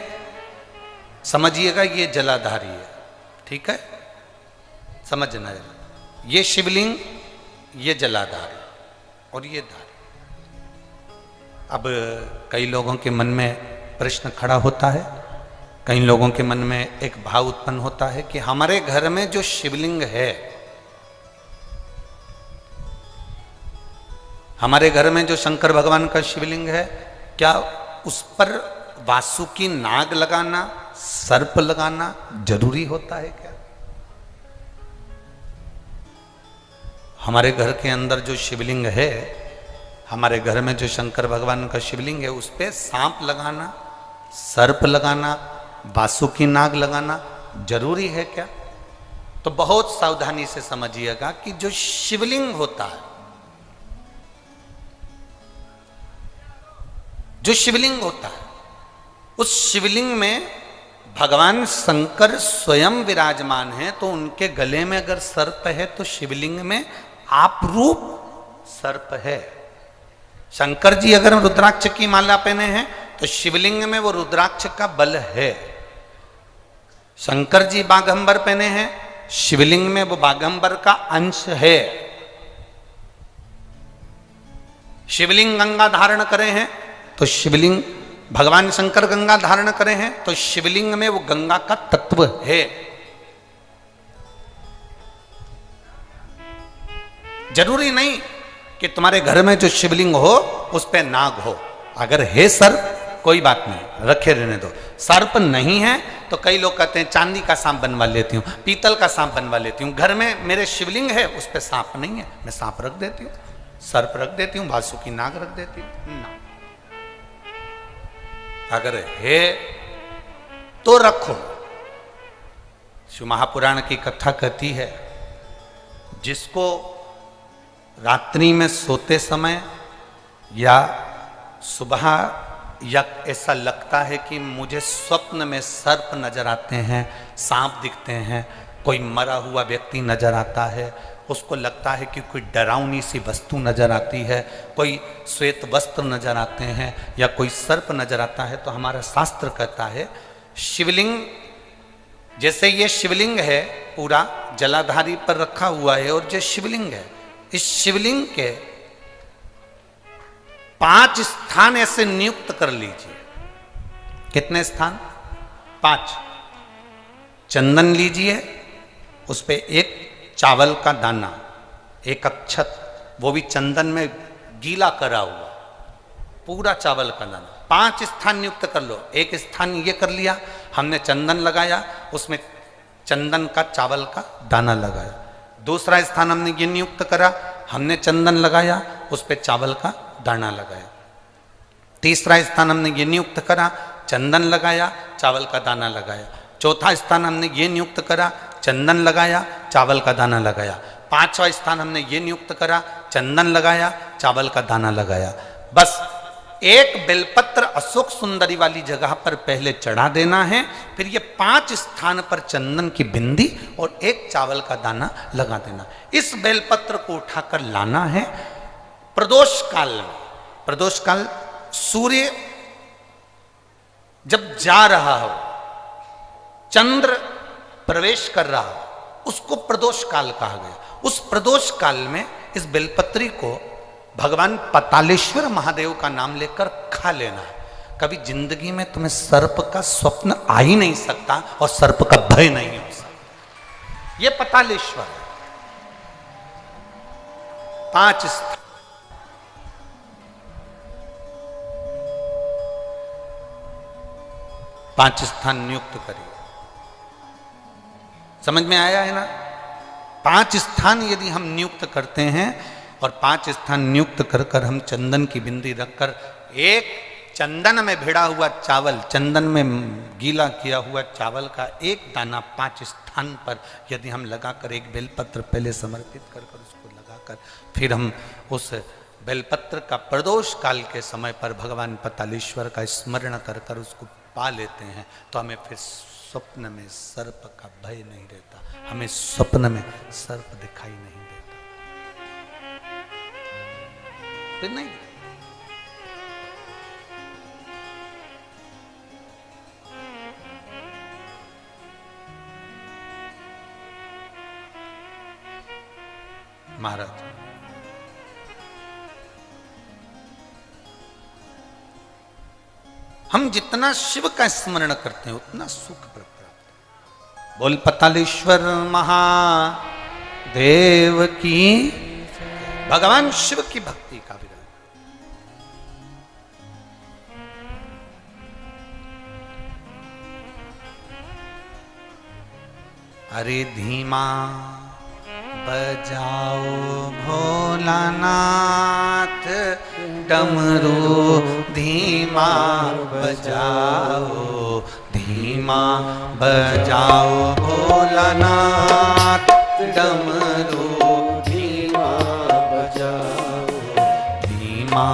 समझिएगा, ये जलाधारी है, ठीक है, समझना जरा। ये शिवलिंग, ये जलाधारी और ये धारी। अब कई लोगों के मन में प्रश्न खड़ा होता है, कई लोगों के मन में एक भाव उत्पन्न होता है कि हमारे घर में जो शिवलिंग है, हमारे घर में जो शंकर भगवान का शिवलिंग है, क्या उस पर वासुकी नाग लगाना, सर्प लगाना जरूरी होता है क्या? हमारे घर के अंदर जो शिवलिंग है, हमारे घर में जो शंकर भगवान का शिवलिंग है, उस पे सांप लगाना, सर्प लगाना, वासुकी नाग लगाना जरूरी है क्या? तो बहुत सावधानी से समझिएगा कि जो शिवलिंग होता है, जो शिवलिंग होता है, उस शिवलिंग में भगवान शंकर स्वयं विराजमान हैं, तो उनके गले में अगर सर्प है तो शिवलिंग में आप रूप सर्प है। शंकर जी अगर रुद्राक्ष की माला पहने हैं तो शिवलिंग में वो रुद्राक्ष का बल है। शंकर जी बाघंबर पहने हैं, शिवलिंग में वो बाघंबर का अंश है। शिवलिंग गंगा धारण करे हैं तो शिवलिंग, भगवान शंकर गंगा धारण करे हैं तो शिवलिंग में वो गंगा का तत्व है। जरूरी नहीं कि तुम्हारे घर में जो शिवलिंग हो उस पे नाग हो। अगर है सर्प कोई बात नहीं, रखे रहने दो। सर्प नहीं है तो कई लोग कहते हैं चांदी का सांप बनवा लेती हूँ, पीतल का सांप बनवा लेती हूँ। घर में मेरे शिवलिंग है, उस पे सांप नहीं है, मैं सांप रख देती हूँ, सर्प रख देती हूँ, वासुकी नाग रख देती हूँ ना। अगर है तो रखो। शिव महापुराण की कथा कहती है, जिसको रात्रि में सोते समय या सुबह या ऐसा लगता है कि मुझे स्वप्न में सर्प नजर आते हैं, सांप दिखते हैं, कोई मरा हुआ व्यक्ति नजर आता है, उसको लगता है कि कोई डरावनी सी वस्तु नजर आती है, कोई श्वेत वस्त्र नजर आते हैं या कोई सर्प नजर आता है, तो हमारा शास्त्र कहता है शिवलिंग, जैसे ये शिवलिंग है पूरा जलाधारी पर रखा हुआ है, और जो शिवलिंग है, इस शिवलिंग के 5 स्थान ऐसे नियुक्त कर लीजिए। कितने स्थान? 5। चंदन लीजिए, उस पे एक चावल का दाना, एक अक्षत, वो भी चंदन में गीला करा हुआ, पूरा चावल का दाना। 5 स्थान नियुक्त कर लो। एक स्थान ये कर लिया, हमने चंदन लगाया, उसमें चंदन का चावल का दाना लगाया। दूसरा स्थान हमने ये नियुक्त करा, हमने चंदन लगाया, उस पर चावल का दाना लगाया। तीसरा स्थान हमने ये नियुक्त करा, चंदन लगाया, चावल का दाना लगाया। चौथा स्थान हमने ये नियुक्त करा, चंदन लगाया, चावल का दाना लगाया। 5वां स्थान हमने ये नियुक्त करा, चंदन लगाया, चावल का दाना लगाया। बस एक बेलपत्र अशोक सुंदरी वाली जगह पर पहले चढ़ा देना है, फिर ये 5 स्थान पर चंदन की बिंदी और एक चावल का दाना लगा देना। इस बेलपत्र को उठाकर लाना है प्रदोष काल में। प्रदोष काल सूर्य जब जा रहा हो, चंद्र प्रवेश कर रहा हो, उसको प्रदोष काल कहा गया। उस प्रदोष काल में इस बेलपत्री को भगवान पतालेश्वर महादेव का नाम लेकर खा लेना है। कभी जिंदगी में तुम्हें सर्प का स्वप्न आ ही नहीं सकता और सर्प का भय नहीं हो सकता। यह पतालेश्वर है। 5 स्थान, पांच स्थान नियुक्त करिए। समझ में आया है ना? 5 स्थान यदि हम नियुक्त करते हैं और 5 स्थान नियुक्त कर कर हम चंदन की बिंदी रखकर एक चंदन में भिड़ा हुआ चावल, चंदन में गीला किया हुआ चावल का एक दाना 5 स्थान पर यदि हम लगाकर एक बेलपत्र पहले समर्पित कर कर उसको लगाकर फिर हम उस बेलपत्र का प्रदोष काल के समय पर भगवान पतालेश्वर का स्मरण कर कर उसको पा लेते हैं, तो हमें फिर स्वप्न में सर्प का भय नहीं रहता, हमें स्वप्न में सर्प दिखाई नहीं देता। फिर नहीं। महाराज हम जितना शिव का स्मरण करते हैं उतना सुख प्राप्त है। बोल पतालेश्वर महादेव की। भगवान शिव की भक्ति का विधान। अरे धीमा बजाओ भोलानाथ, डमरू धीमा बजाओ, धीमा धीमा बजाओ भोलानाथ डमरू धीमा बजाओ, धीमा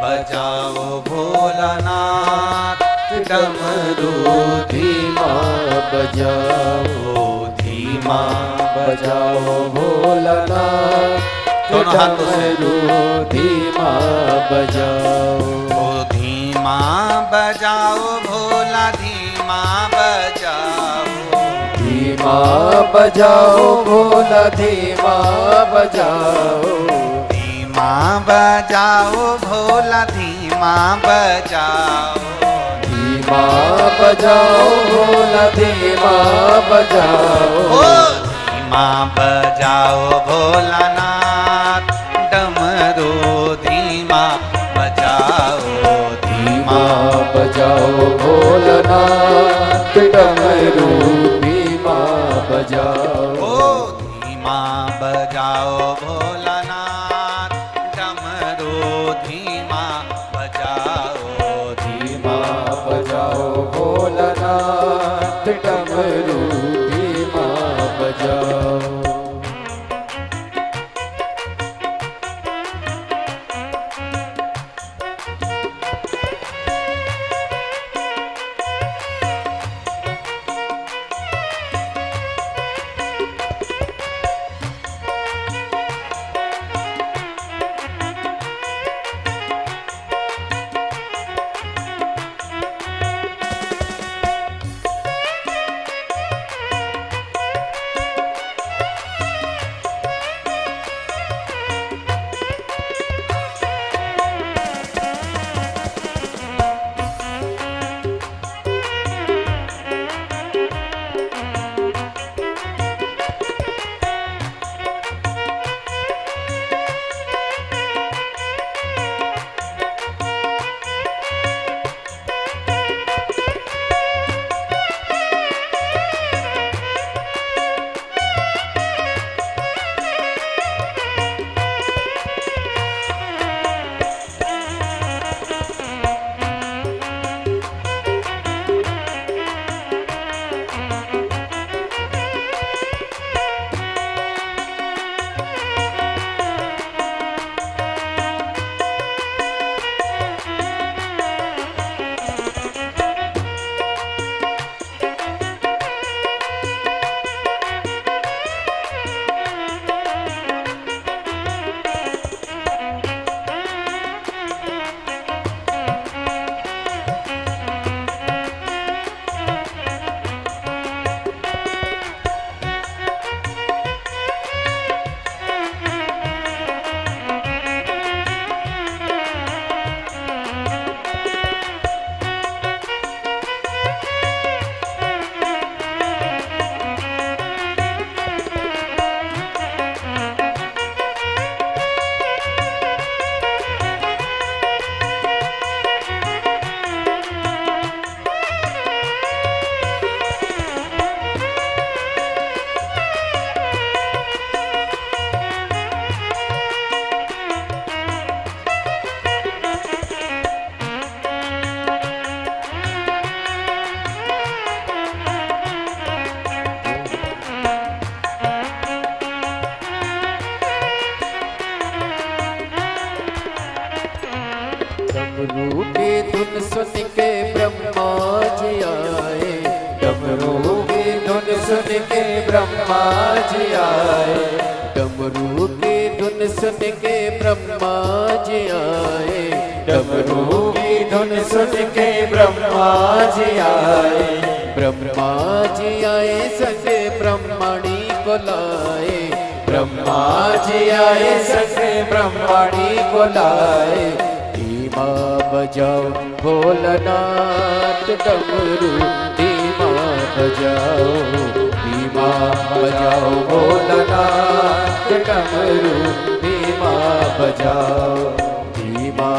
बजाओ भोलानाथ डमरू धीमा बजाओ, धीमा बजाओ भोलानाथ दोनों हाथों से। डमरू धीमा बजाओ, धीमा बजाओ भोला धीमा बजाओ, धीमा बजाओ भोला धीमा बजाओ, धीमा बजाओ भोला धीमा बजाओ, धीमा बजाओ भोला धीमा बजाओ, ओ धीमा बजाओ भोलानाथ डमरू धीमा बजाओ, धीमा बजाओ भोलानाथ डमरू धीमा बजाओ, ओ धीमा बजाओ भोलानाथ डमरू धीमा बजाओ, धीमा बजाओ भोलानाथ डमरू धीमा बजाओ। डमरू की धुन सुन के ब्रह्मा जी आए, डमरू की धुन सुन के ब्रह्मा जी आए, डमरू की धुन सुन के ब्रह्मा जी आए, डमरू की धुन सुन के ब्रह्मा जी आए, ब्रह्मा जी आए संगे ब्रह्मणी को लाए, ब्रह्मा जी आए संगे ब्रह्मणी को लाए, धीमा बजाओ भोलानाथ डमरू धीमा बजाओ, धीमा बजाओ भोलानाथ डमरू धीमा बजाओ, धीमा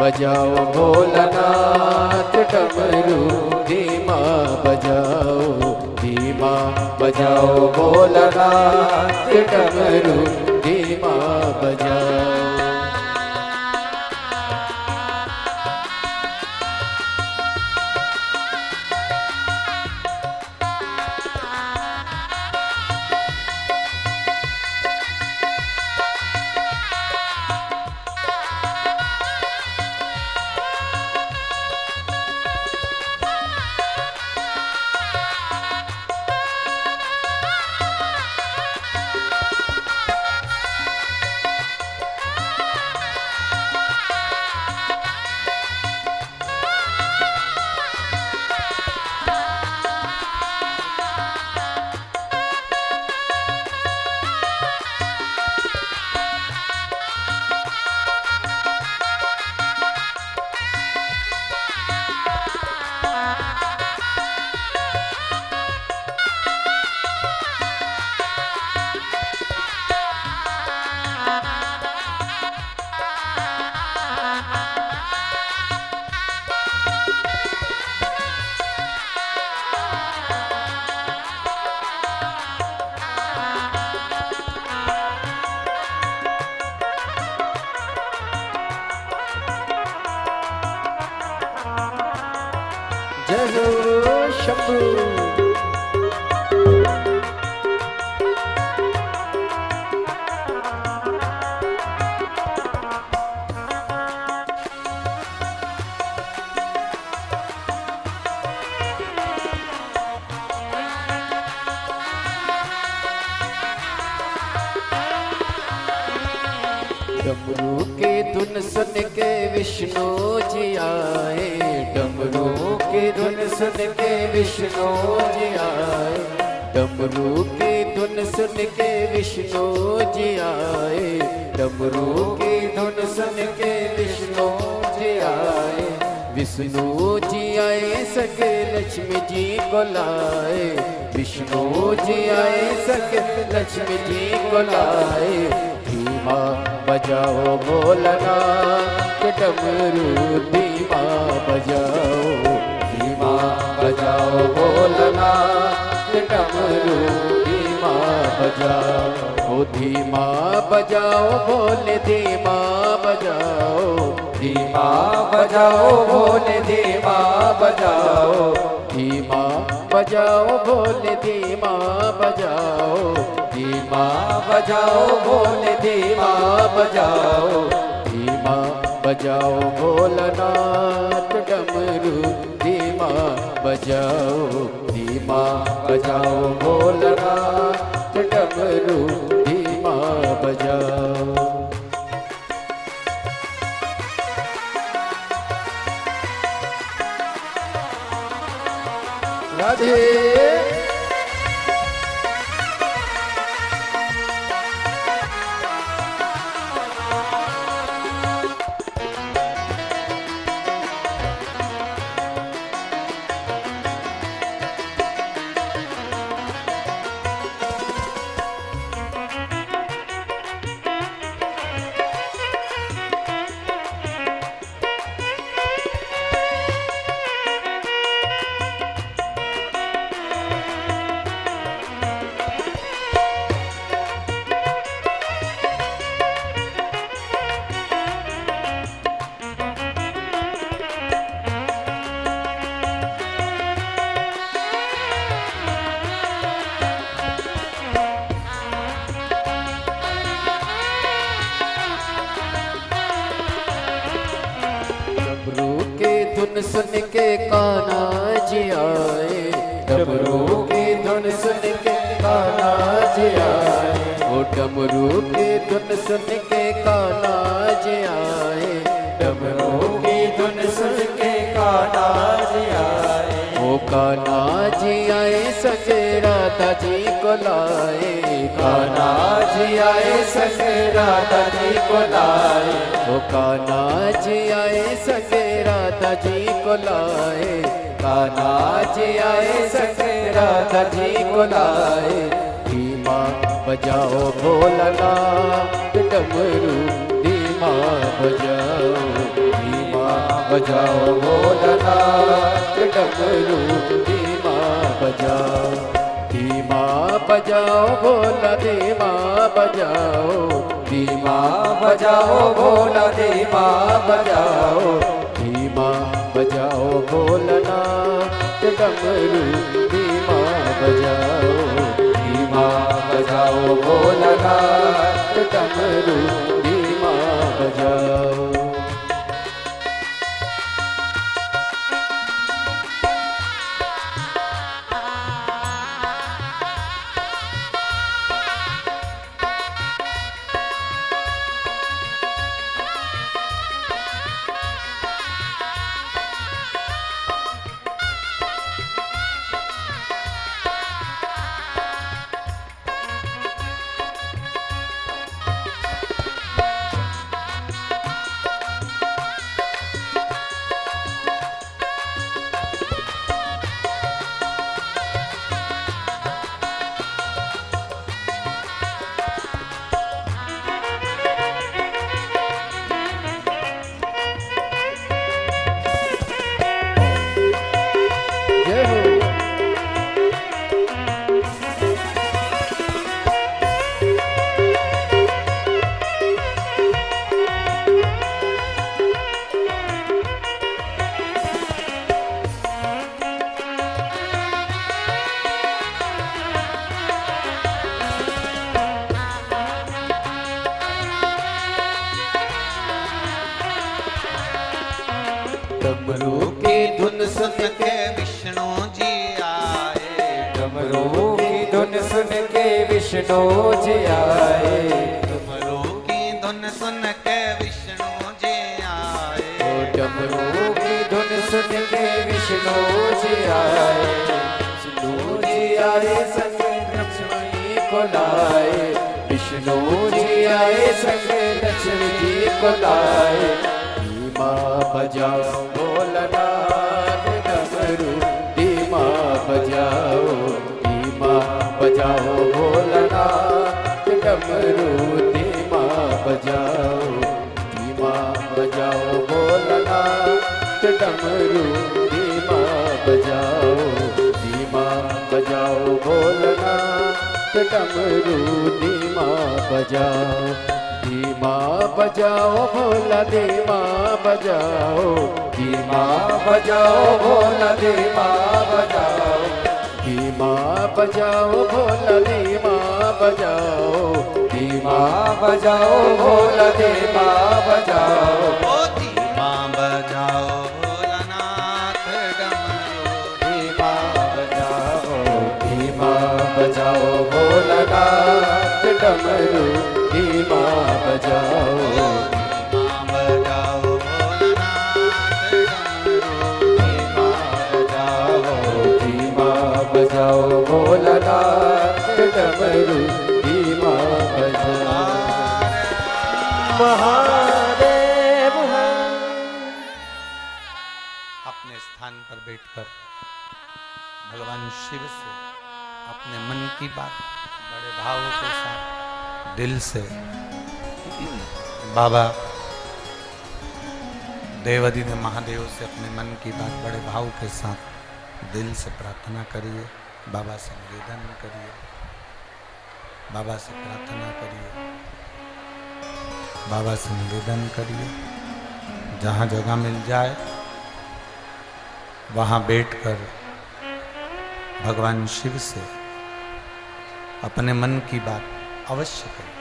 बजाओ भोलानाथ डमरू धीमा बजाओ, धीमा बजाओ भोलानाथ डमरू धीमा बजाओ। शंभु शंभु। डमरू के धुन सुन के विष्णु जी आए, डमरू के धुन सुन के विष्णु जी आए, डमरू के धुन सुन के विष्णु जी आए, डमरू के धुन सुन के विष्णु जी आए। विष्णु जी आए सके लक्ष्मी जी को लाए, विष्णु जी आए सके लक्ष्मी जी को लाए। धीमा बजाओ भोलना के डमरू, धीमा बजाओ, धीमा बजाओ भोलना के डमरू, धीमा बजाओ। ओ धीमा बजाओ भोले, धीमा बजाओ, धीमा बजाओ भोले, धीमा बजाओ, धीमा बजाओ भोले, धीमा बजाओ, धीमा बजाओ भोले, धीमा बजाओ, धीमा बजाओ भोलनाथ डमरू, धीमा बजाओ, धीमा बजाओ भोलनाथ डमरू, धीमा बजाओ। राधे धुन सुन के कान्हा जी आए, डमरू की धुन सुन के कान्हा जी आए, ओ डमरू की धुन सुन के कान्हा जी आए, डमरू की धुन सुन के कान्हा जी आए। ओ कान्हा जी आए सके राधा जी को लाए, कान्हा जी आए सके राधा जी को लाए, ओ कान्हा जी आए सके राधा जी को लाए, कान्हा जी आए सके राधा जी को लाए। धीमा बजाओ भोलानाथ डमरू, धीमा बजाओ, धीमा बजाओ भोलानाथ डमरू, धीमा बजाओ, धीमा बजाओ भोला, धीमा बजाओ, धीमा बजाओ भोला, धीमा बजाओ, धीमा बजाओ भोलानाथ डमरू, धीमा बजाओ, धीमा बजाओ भोलानाथ डमरू, धीमा बजाओ। डमरू की धुन सुन के विष्णु जी आए, डमरू की धुन सुन के विष्णु जी आए, डमरू की धुन सुन के विष्णु जी आए, डमरू की धुन सुन के विष्णु जी आए, विष्णु जी आए संग लक्ष्मी को लाए, विष्णु जी आए संग लक्ष्मी जी को लाए। धीमा बजाओ भोलानाथ डमरू, धीमा बजाओ, धीमा बजाओ भोलानाथ डमरू, धीमा बजाओ, धीमा बजाओ भोलानाथ डमरू, धीमा बजाओ, धीमा बजाओ भोलानाथ डमरू, धीमा बजाओ, धीमा बजाओ भोला, धीमा बजाओ, धीमा बजाओ भोला, धीमा बजाओ, धीमा बजाओ भोला, धीमा बजाओ, धीमा बजाओ भोला, धीमा बजाओ, ओ धीमा बजाओ भोलानाथ डमरू, धीमा बजाओ, धीमा बजाओ भोलानाथ डमरू, धीमा बजाओ, धीमा बजाओ भोलानाथ डमरू, धीमा बजाओ, धीमा बजाओ भोलानाथ डमरू, धीमा बजाओ। महादेव अपने स्थान पर बैठकर भगवान शिव से अपने मन की बात बड़े भावों के साथ दिल से बाबा देवाधिदेव महादेव से अपने मन की बात बड़े भाव के साथ दिल से प्रार्थना करिए, बाबा से निवेदन करिए, बाबा से प्रार्थना करिए, बाबा से निवेदन करिए। जहाँ जगह मिल जाए वहाँ बैठकर भगवान शिव से अपने मन की बात अवश्य करें।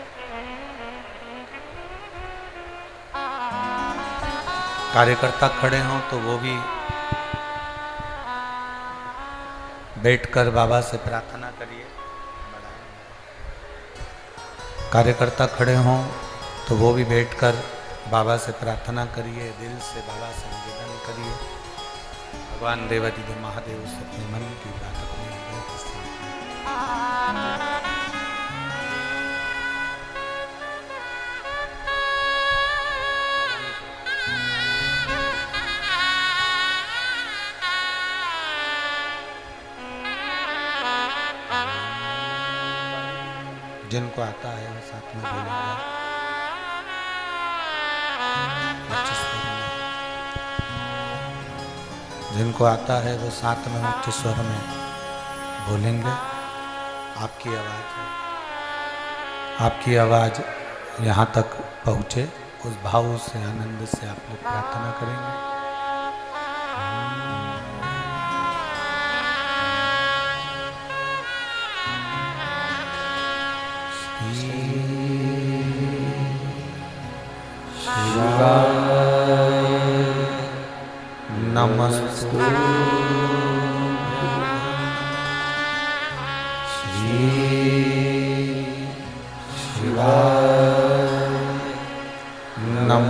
कार्यकर्ता खड़े हों तो वो भी बैठकर बाबा से प्रार्थना करिए। कार्यकर्ता खड़े हों तो वो भी बैठकर बाबा से प्रार्थना करिए, दिल से बाबा से निवेदन करिए। भगवान देवाधिदेव महादेव से अपने मन की बात अपने हृदय के साथ जिनको आता है वो साथ में बोलेंगे उच्च स्वर में। जिनको आता है वो साथ में उच्च स्वर में बोलेंगे। आपकी आवाज़ है, आपकी आवाज़ यहाँ तक पहुँचे, उस भाव से आनंद से आप लोग प्रार्थना करेंगे। नमस्तु श्री शिवाय, नमस्तु श्री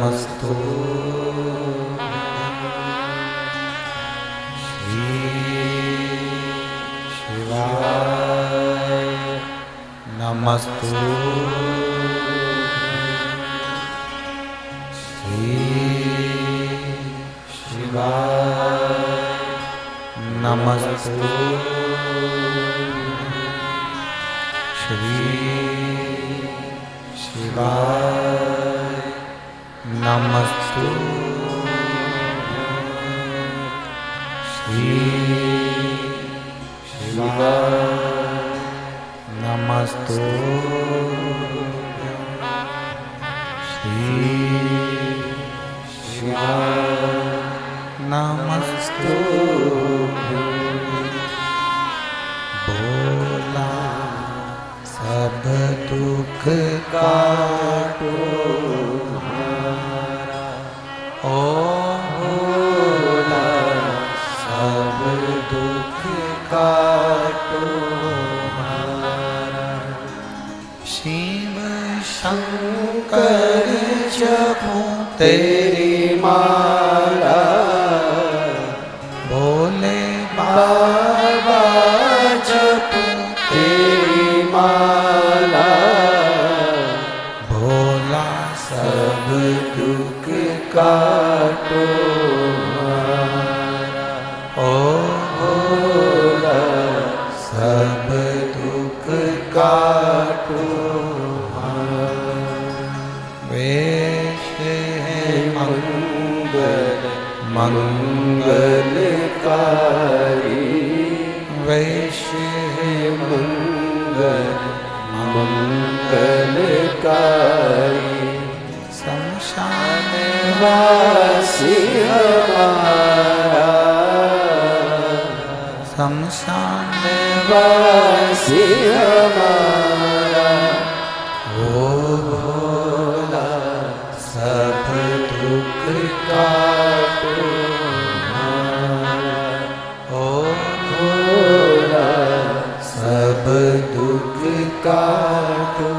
शिवाय, नमस्तु नमस्तु श्री शिवाय, नमस्तु श्री शिवाय, नमस्तु श्री शिवाय, नमस्तु भोला सब दुख काटो हमारा। ओ तेरी माला भोले बाबा जपूं तेरी माला भोला सब दुख काटो ओ भोला सब दुख काटो वेश है मंगल मंगलकारी वेश है मंगल मंगलकारी शमशान वासी हमारा शमशान वासी हमारा ओ भोला सब दुख काटो ओ भोला सब दुख काटो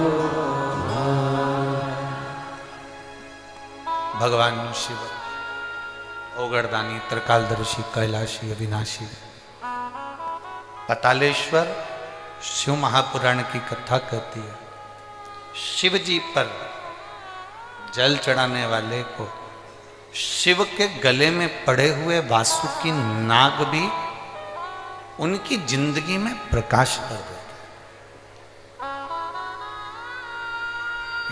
भगवान शिव ओगरदानी त्रिकालदर्शी कैलाशी अविनाशी पतालेश्वर शिव महापुराण की कथा कहती है शिव जी पर जल चढ़ाने वाले को शिव के गले में पड़े हुए वासुकी नाग भी उनकी जिंदगी में प्रकाश कर देते।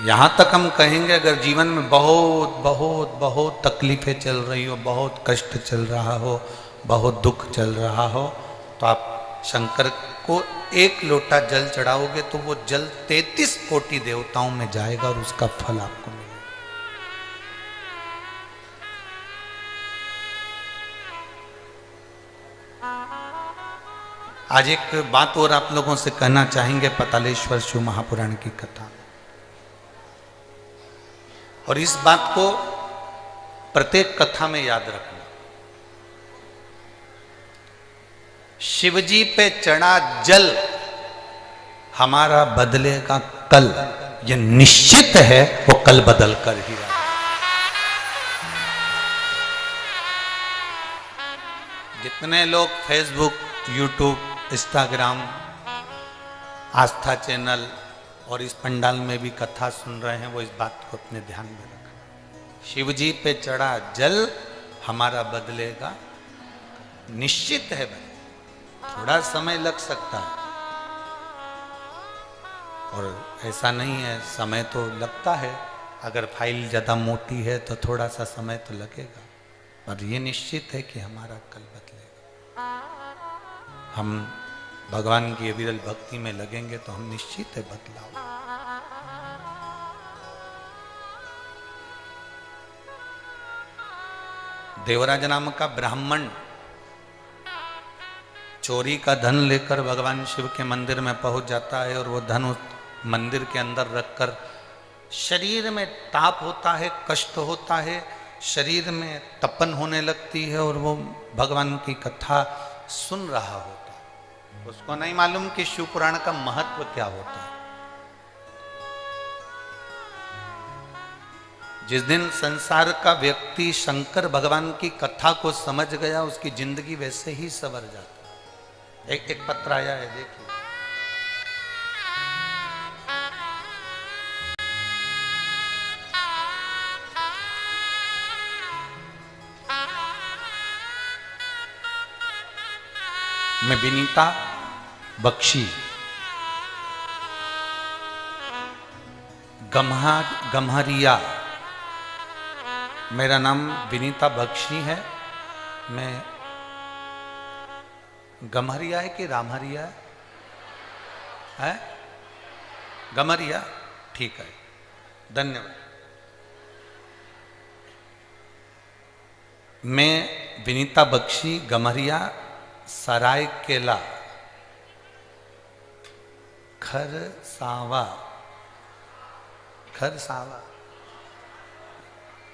यहां तक हम कहेंगे अगर जीवन में बहुत बहुत बहुत तकलीफें चल रही हो, बहुत कष्ट चल रहा हो, बहुत दुख चल रहा हो, तो आप शंकर को एक लोटा जल चढ़ाओगे तो वो जल 33 कोटि देवताओं में जाएगा और उसका फल आपको मिलेगा। आज एक बात और आप लोगों से कहना चाहेंगे पतालेश्वर शिव महापुराण की कथा, और इस बात को प्रत्येक कथा में याद रखना। शिवजी पे चढ़ा जल हमारा बदलेगा कल, ये निश्चित है, वो कल बदल कर ही रहा। जितने लोग फेसबुक, यूट्यूब, इंस्टाग्राम, आस्था चैनल और इस पंडाल में भी कथा सुन रहे हैं, वो इस बात को अपने ध्यान में रखें। शिवजी पे चढ़ा जल हमारा बदलेगा, निश्चित है भाई। थोड़ा समय लग सकता है और ऐसा नहीं है, समय तो लगता है। अगर फाइल ज़्यादा मोटी है तो थोड़ा सा समय तो लगेगा, पर ये निश्चित है कि हमारा कल बदलेगा। हम भगवान की अविरल भक्ति में लगेंगे तो हम निश्चित है बदलाव। देवराज नाम का ब्राह्मण चोरी का धन लेकर भगवान शिव के मंदिर में पहुंच जाता है और वो धन उस मंदिर के अंदर रखकर शरीर में ताप होता है, कष्ट होता है, शरीर में तपन होने लगती है और वो भगवान की कथा सुन रहा होता है। उसको नहीं मालूम कि शिव पुराण का महत्व क्या होता है। जिस दिन संसार का व्यक्ति शंकर भगवान की कथा को समझ गया, उसकी जिंदगी वैसे ही संवर जाती। एक पत्र आया है, देखिए। मैं विनीता बख्शी गम्हरिया, मेरा नाम विनीता बख्शी है। मैं गम्हरिया है कि रामहरिया है? गम्हरिया, ठीक है, धन्यवाद। मैं विनीता बख्शी गम्हरिया, सरायकेला, खरसावा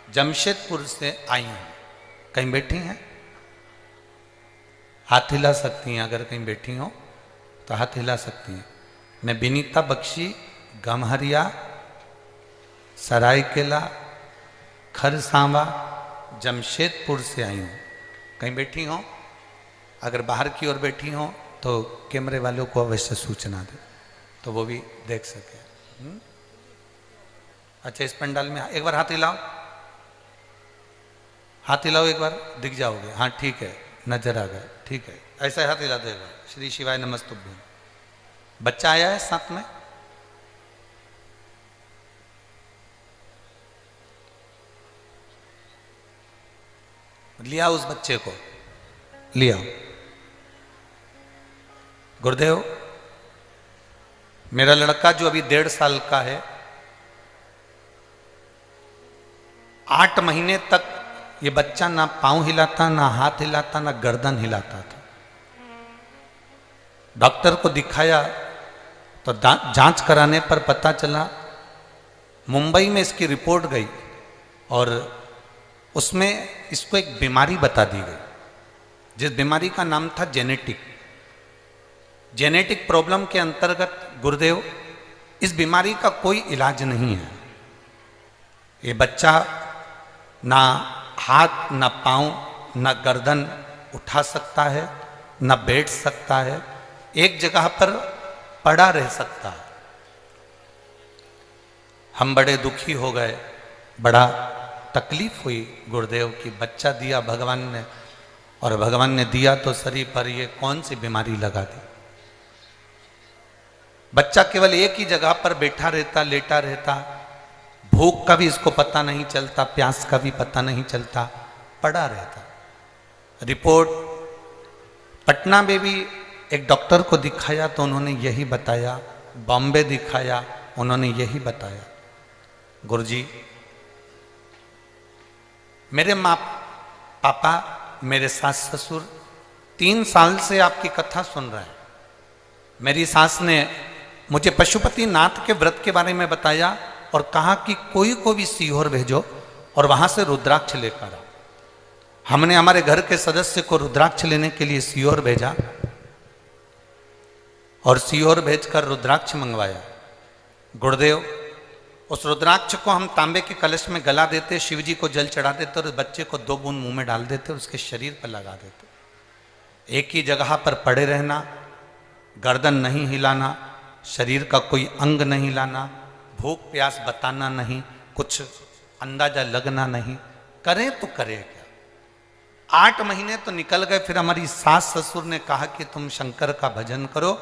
जमशेदपुर से आई हूं। कहीं बैठी हैं? हाथ हिला सकती हैं, अगर कहीं बैठी हो तो हाथ हिला सकती हैं। मैं विनीता बख्शी गम्हरिया, सरायकेला, खरसावा जमशेदपुर से आई हूँ। कहीं बैठी हो, अगर बाहर की ओर बैठी हो तो कैमरे वालों को अवश्य सूचना दे तो वो भी देख सके। अच्छा, इस पंडाल में एक बार हाथ हिलाओ, हाथ हिलाओ एक बार, दिख जाओगे। हाँ ठीक है, नजर आ गया, ठीक है, ऐसा हाथ हिला दो एक बार। श्री शिवाय नमस्तुभ्यं। बच्चा आया है साथ में? लिया उस बच्चे को, लिया। गुरुदेव, मेरा लड़का जो अभी 1.5 साल का है, 8 महीने तक ये बच्चा ना पांव हिलाता, ना हाथ हिलाता, ना गर्दन हिलाता था। डॉक्टर को दिखाया तो जांच कराने पर पता चला, मुंबई में इसकी रिपोर्ट गई और उसमें इसको एक बीमारी बता दी गई, जिस बीमारी का नाम था जेनेटिक प्रॉब्लम के अंतर्गत गुरुदेव इस बीमारी का कोई इलाज नहीं है। ये बच्चा ना हाथ, ना पांव, ना गर्दन उठा सकता है, ना बैठ सकता है, एक जगह पर पड़ा रह सकता है। हम बड़े दुखी हो गए, बड़ा तकलीफ हुई गुरुदेव की। बच्चा दिया भगवान ने, और भगवान ने दिया तो शरीर पर ये कौन सी बीमारी लगा दी। बच्चा केवल एक ही जगह पर बैठा रहता, लेटा रहता, भूख का भी इसको पता नहीं चलता, प्यास का भी पता नहीं चलता, पड़ा रहता। रिपोर्ट पटना में भी एक डॉक्टर को दिखाया तो उन्होंने यही बताया, बॉम्बे दिखाया, उन्होंने यही बताया। गुरुजी, मेरे माँ पापा, मेरे सास ससुर 3 साल से आपकी कथा सुन रहे हैं। मेरी सास ने मुझे पशुपति नाथ के व्रत के बारे में बताया और कहा कि कोई को भी सीहोर भेजो और वहां से रुद्राक्ष लेकर आओ। हमने हमारे घर के सदस्य को रुद्राक्ष लेने के लिए सीहोर भेजा और सीहोर भेजकर रुद्राक्ष मंगवाया। गुरुदेव, उस रुद्राक्ष को हम तांबे के कलश में गला देते, शिव जी को जल चढ़ा देते और बच्चे को 2 बूंद मुंह में डाल देते और उसके शरीर पर लगा देते। एक ही जगह पर पड़े रहना, गर्दन नहीं हिलाना, शरीर का कोई अंग नहीं हिलाना, भूख प्यास बताना नहीं, कुछ अंदाजा लगना नहीं, करें तो करें क्या। 8 महीने तो निकल गए। फिर हमारी सास ससुर ने कहा कि तुम शंकर का भजन करो।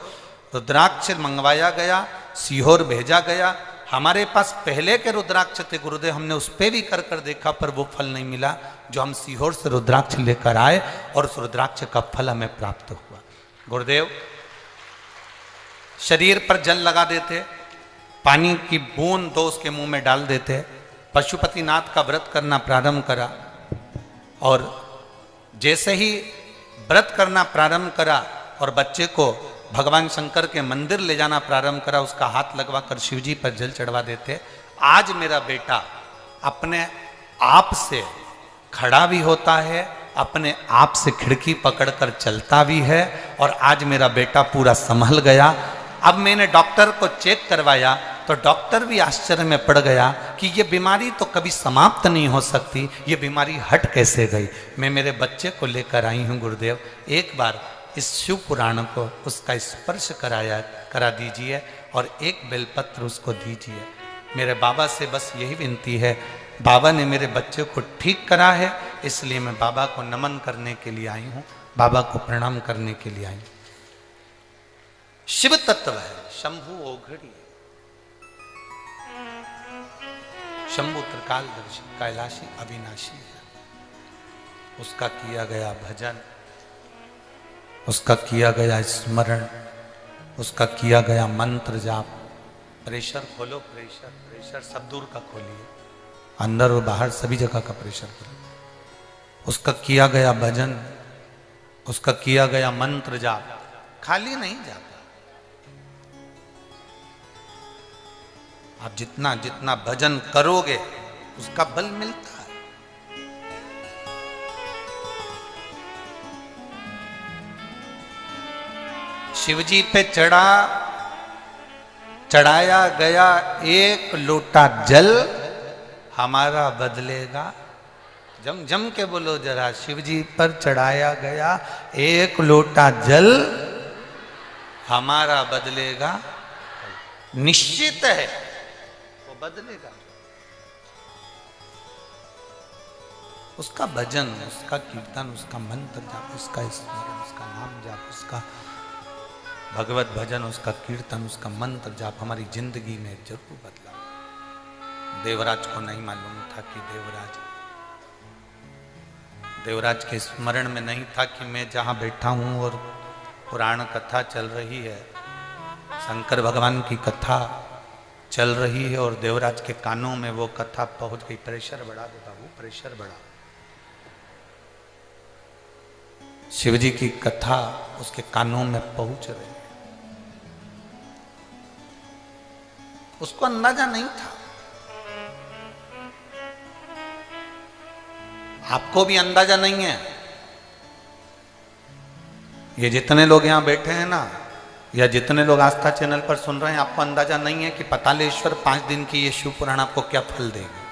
रुद्राक्ष मंगवाया गया, सीहोर भेजा गया। हमारे पास पहले के रुद्राक्ष थे गुरुदेव, हमने उस पर भी कर देखा पर वो फल नहीं मिला जो हम सीहोर से रुद्राक्ष लेकर आए और उस रुद्राक्ष का फल हमें प्राप्त हुआ। गुरुदेव, शरीर पर जल लगा देते, पानी की बूंद 2 उसके मुंह में डाल देते, पशुपतिनाथ का व्रत करना प्रारंभ करा और जैसे ही व्रत करना प्रारंभ करा और बच्चे को भगवान शंकर के मंदिर ले जाना प्रारंभ करा, उसका हाथ लगवाकर शिव जी पर जल चढ़वा देते। आज मेरा बेटा अपने आप से खड़ा भी होता है, अपने आप से खिड़की पकड़कर चलता भी है और आज मेरा बेटा पूरा संभल गया। अब मैंने डॉक्टर को चेक करवाया तो डॉक्टर भी आश्चर्य में पड़ गया कि ये बीमारी तो कभी समाप्त नहीं हो सकती, ये बीमारी हट कैसे गई। मैं मेरे बच्चे को लेकर आई हूँ गुरुदेव, एक बार इस शिव पुराण को उसका स्पर्श करा दीजिए और एक बेलपत्र उसको दीजिए। मेरे बाबा से बस यही विनती है, बाबा ने मेरे बच्चे को ठीक करा है, इसलिए मैं बाबा को नमन करने के लिए आई हूँ, बाबा को प्रणाम करने के लिए आई हूँ। शिव तत्व है, शंभु ओघड़ी, शंभु त्रिकालदर्शी, कैलाशी, अविनाशी है। उसका किया गया भजन, उसका किया गया स्मरण, उसका किया गया मंत्र जाप। प्रेशर खोलो, प्रेशर सब दूर का खोलिए, अंदर और बाहर सभी जगह का प्रेशर खोलो। उसका किया गया भजन, उसका किया गया मंत्र जाप खाली नहीं जाता। आप जितना जितना भजन करोगे उसका बल मिलता है। शिवजी पे चढ़ाया गया 1 लोटा जल हमारा बदलेगा। जम जम के बोलो जरा, शिव जी पर चढ़ाया गया एक लोटा जल हमारा बदलेगा, निश्चित है वो बदलेगा। उसका भजन, उसका कीर्तन, उसका मंत्र जाप, उसका स्मरण, उसका नाम जाप, उसका भगवत भजन, उसका कीर्तन, उसका मंत्र जाप हमारी जिंदगी में जरूर बदला। देवराज को नहीं मालूम था कि देवराज के स्मरण में नहीं था कि मैं जहां बैठा हूं और पुराण कथा चल रही है, शंकर भगवान की कथा चल रही है और देवराज के कानों में वो कथा पहुंच गई। प्रेशर बढ़ा दे बाबू, प्रेशर बढ़ा। शिवजी की कथा उसके कानों में पहुंच रही है। उसको अंदाजा नहीं था। आपको भी अंदाजा नहीं है। ये जितने लोग यहां बैठे हैं ना, या जितने लोग आस्था चैनल पर सुन रहे हैं, आपको अंदाजा नहीं है कि पतालेश्वर 5 दिन की ये शिव पुराण आपको क्या फल देगा।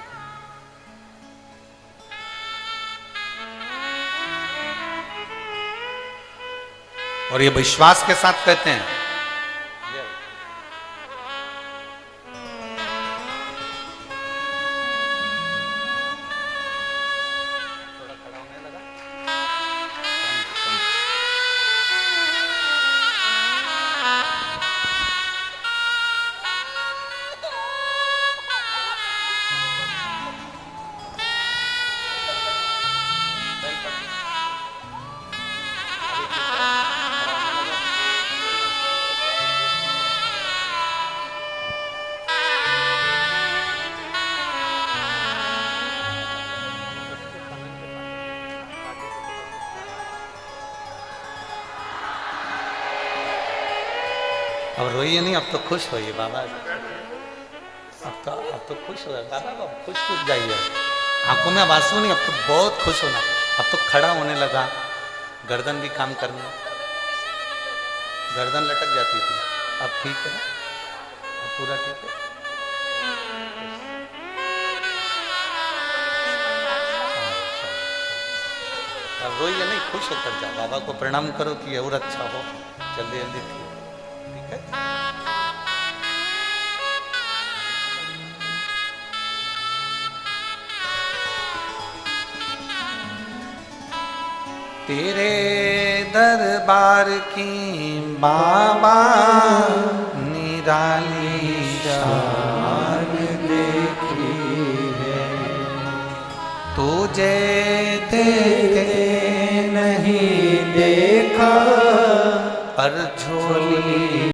और ये विश्वास के साथ कहते हैं। अब रोइए नहीं, अब तो खुश होइए बाबा। अब तो खुश हो बाबा, अब खुश जाइए। आंखों में आंसू नहीं, अब तो बहुत खुश होना। अब तो खड़ा होने लगा, गर्दन भी काम करने, गर्दन लटक जाती थी, अब ठीक है, अब पूरा ठीक है। अब रोइए नहीं, खुश होकर जाओ, बाबा को प्रणाम करो कि और अच्छा हो, जल्दी जल्दी ठीक है। तेरे दरबार की बाबा निराली शान देखी है, तुझे देखे नहीं देखा पर झोली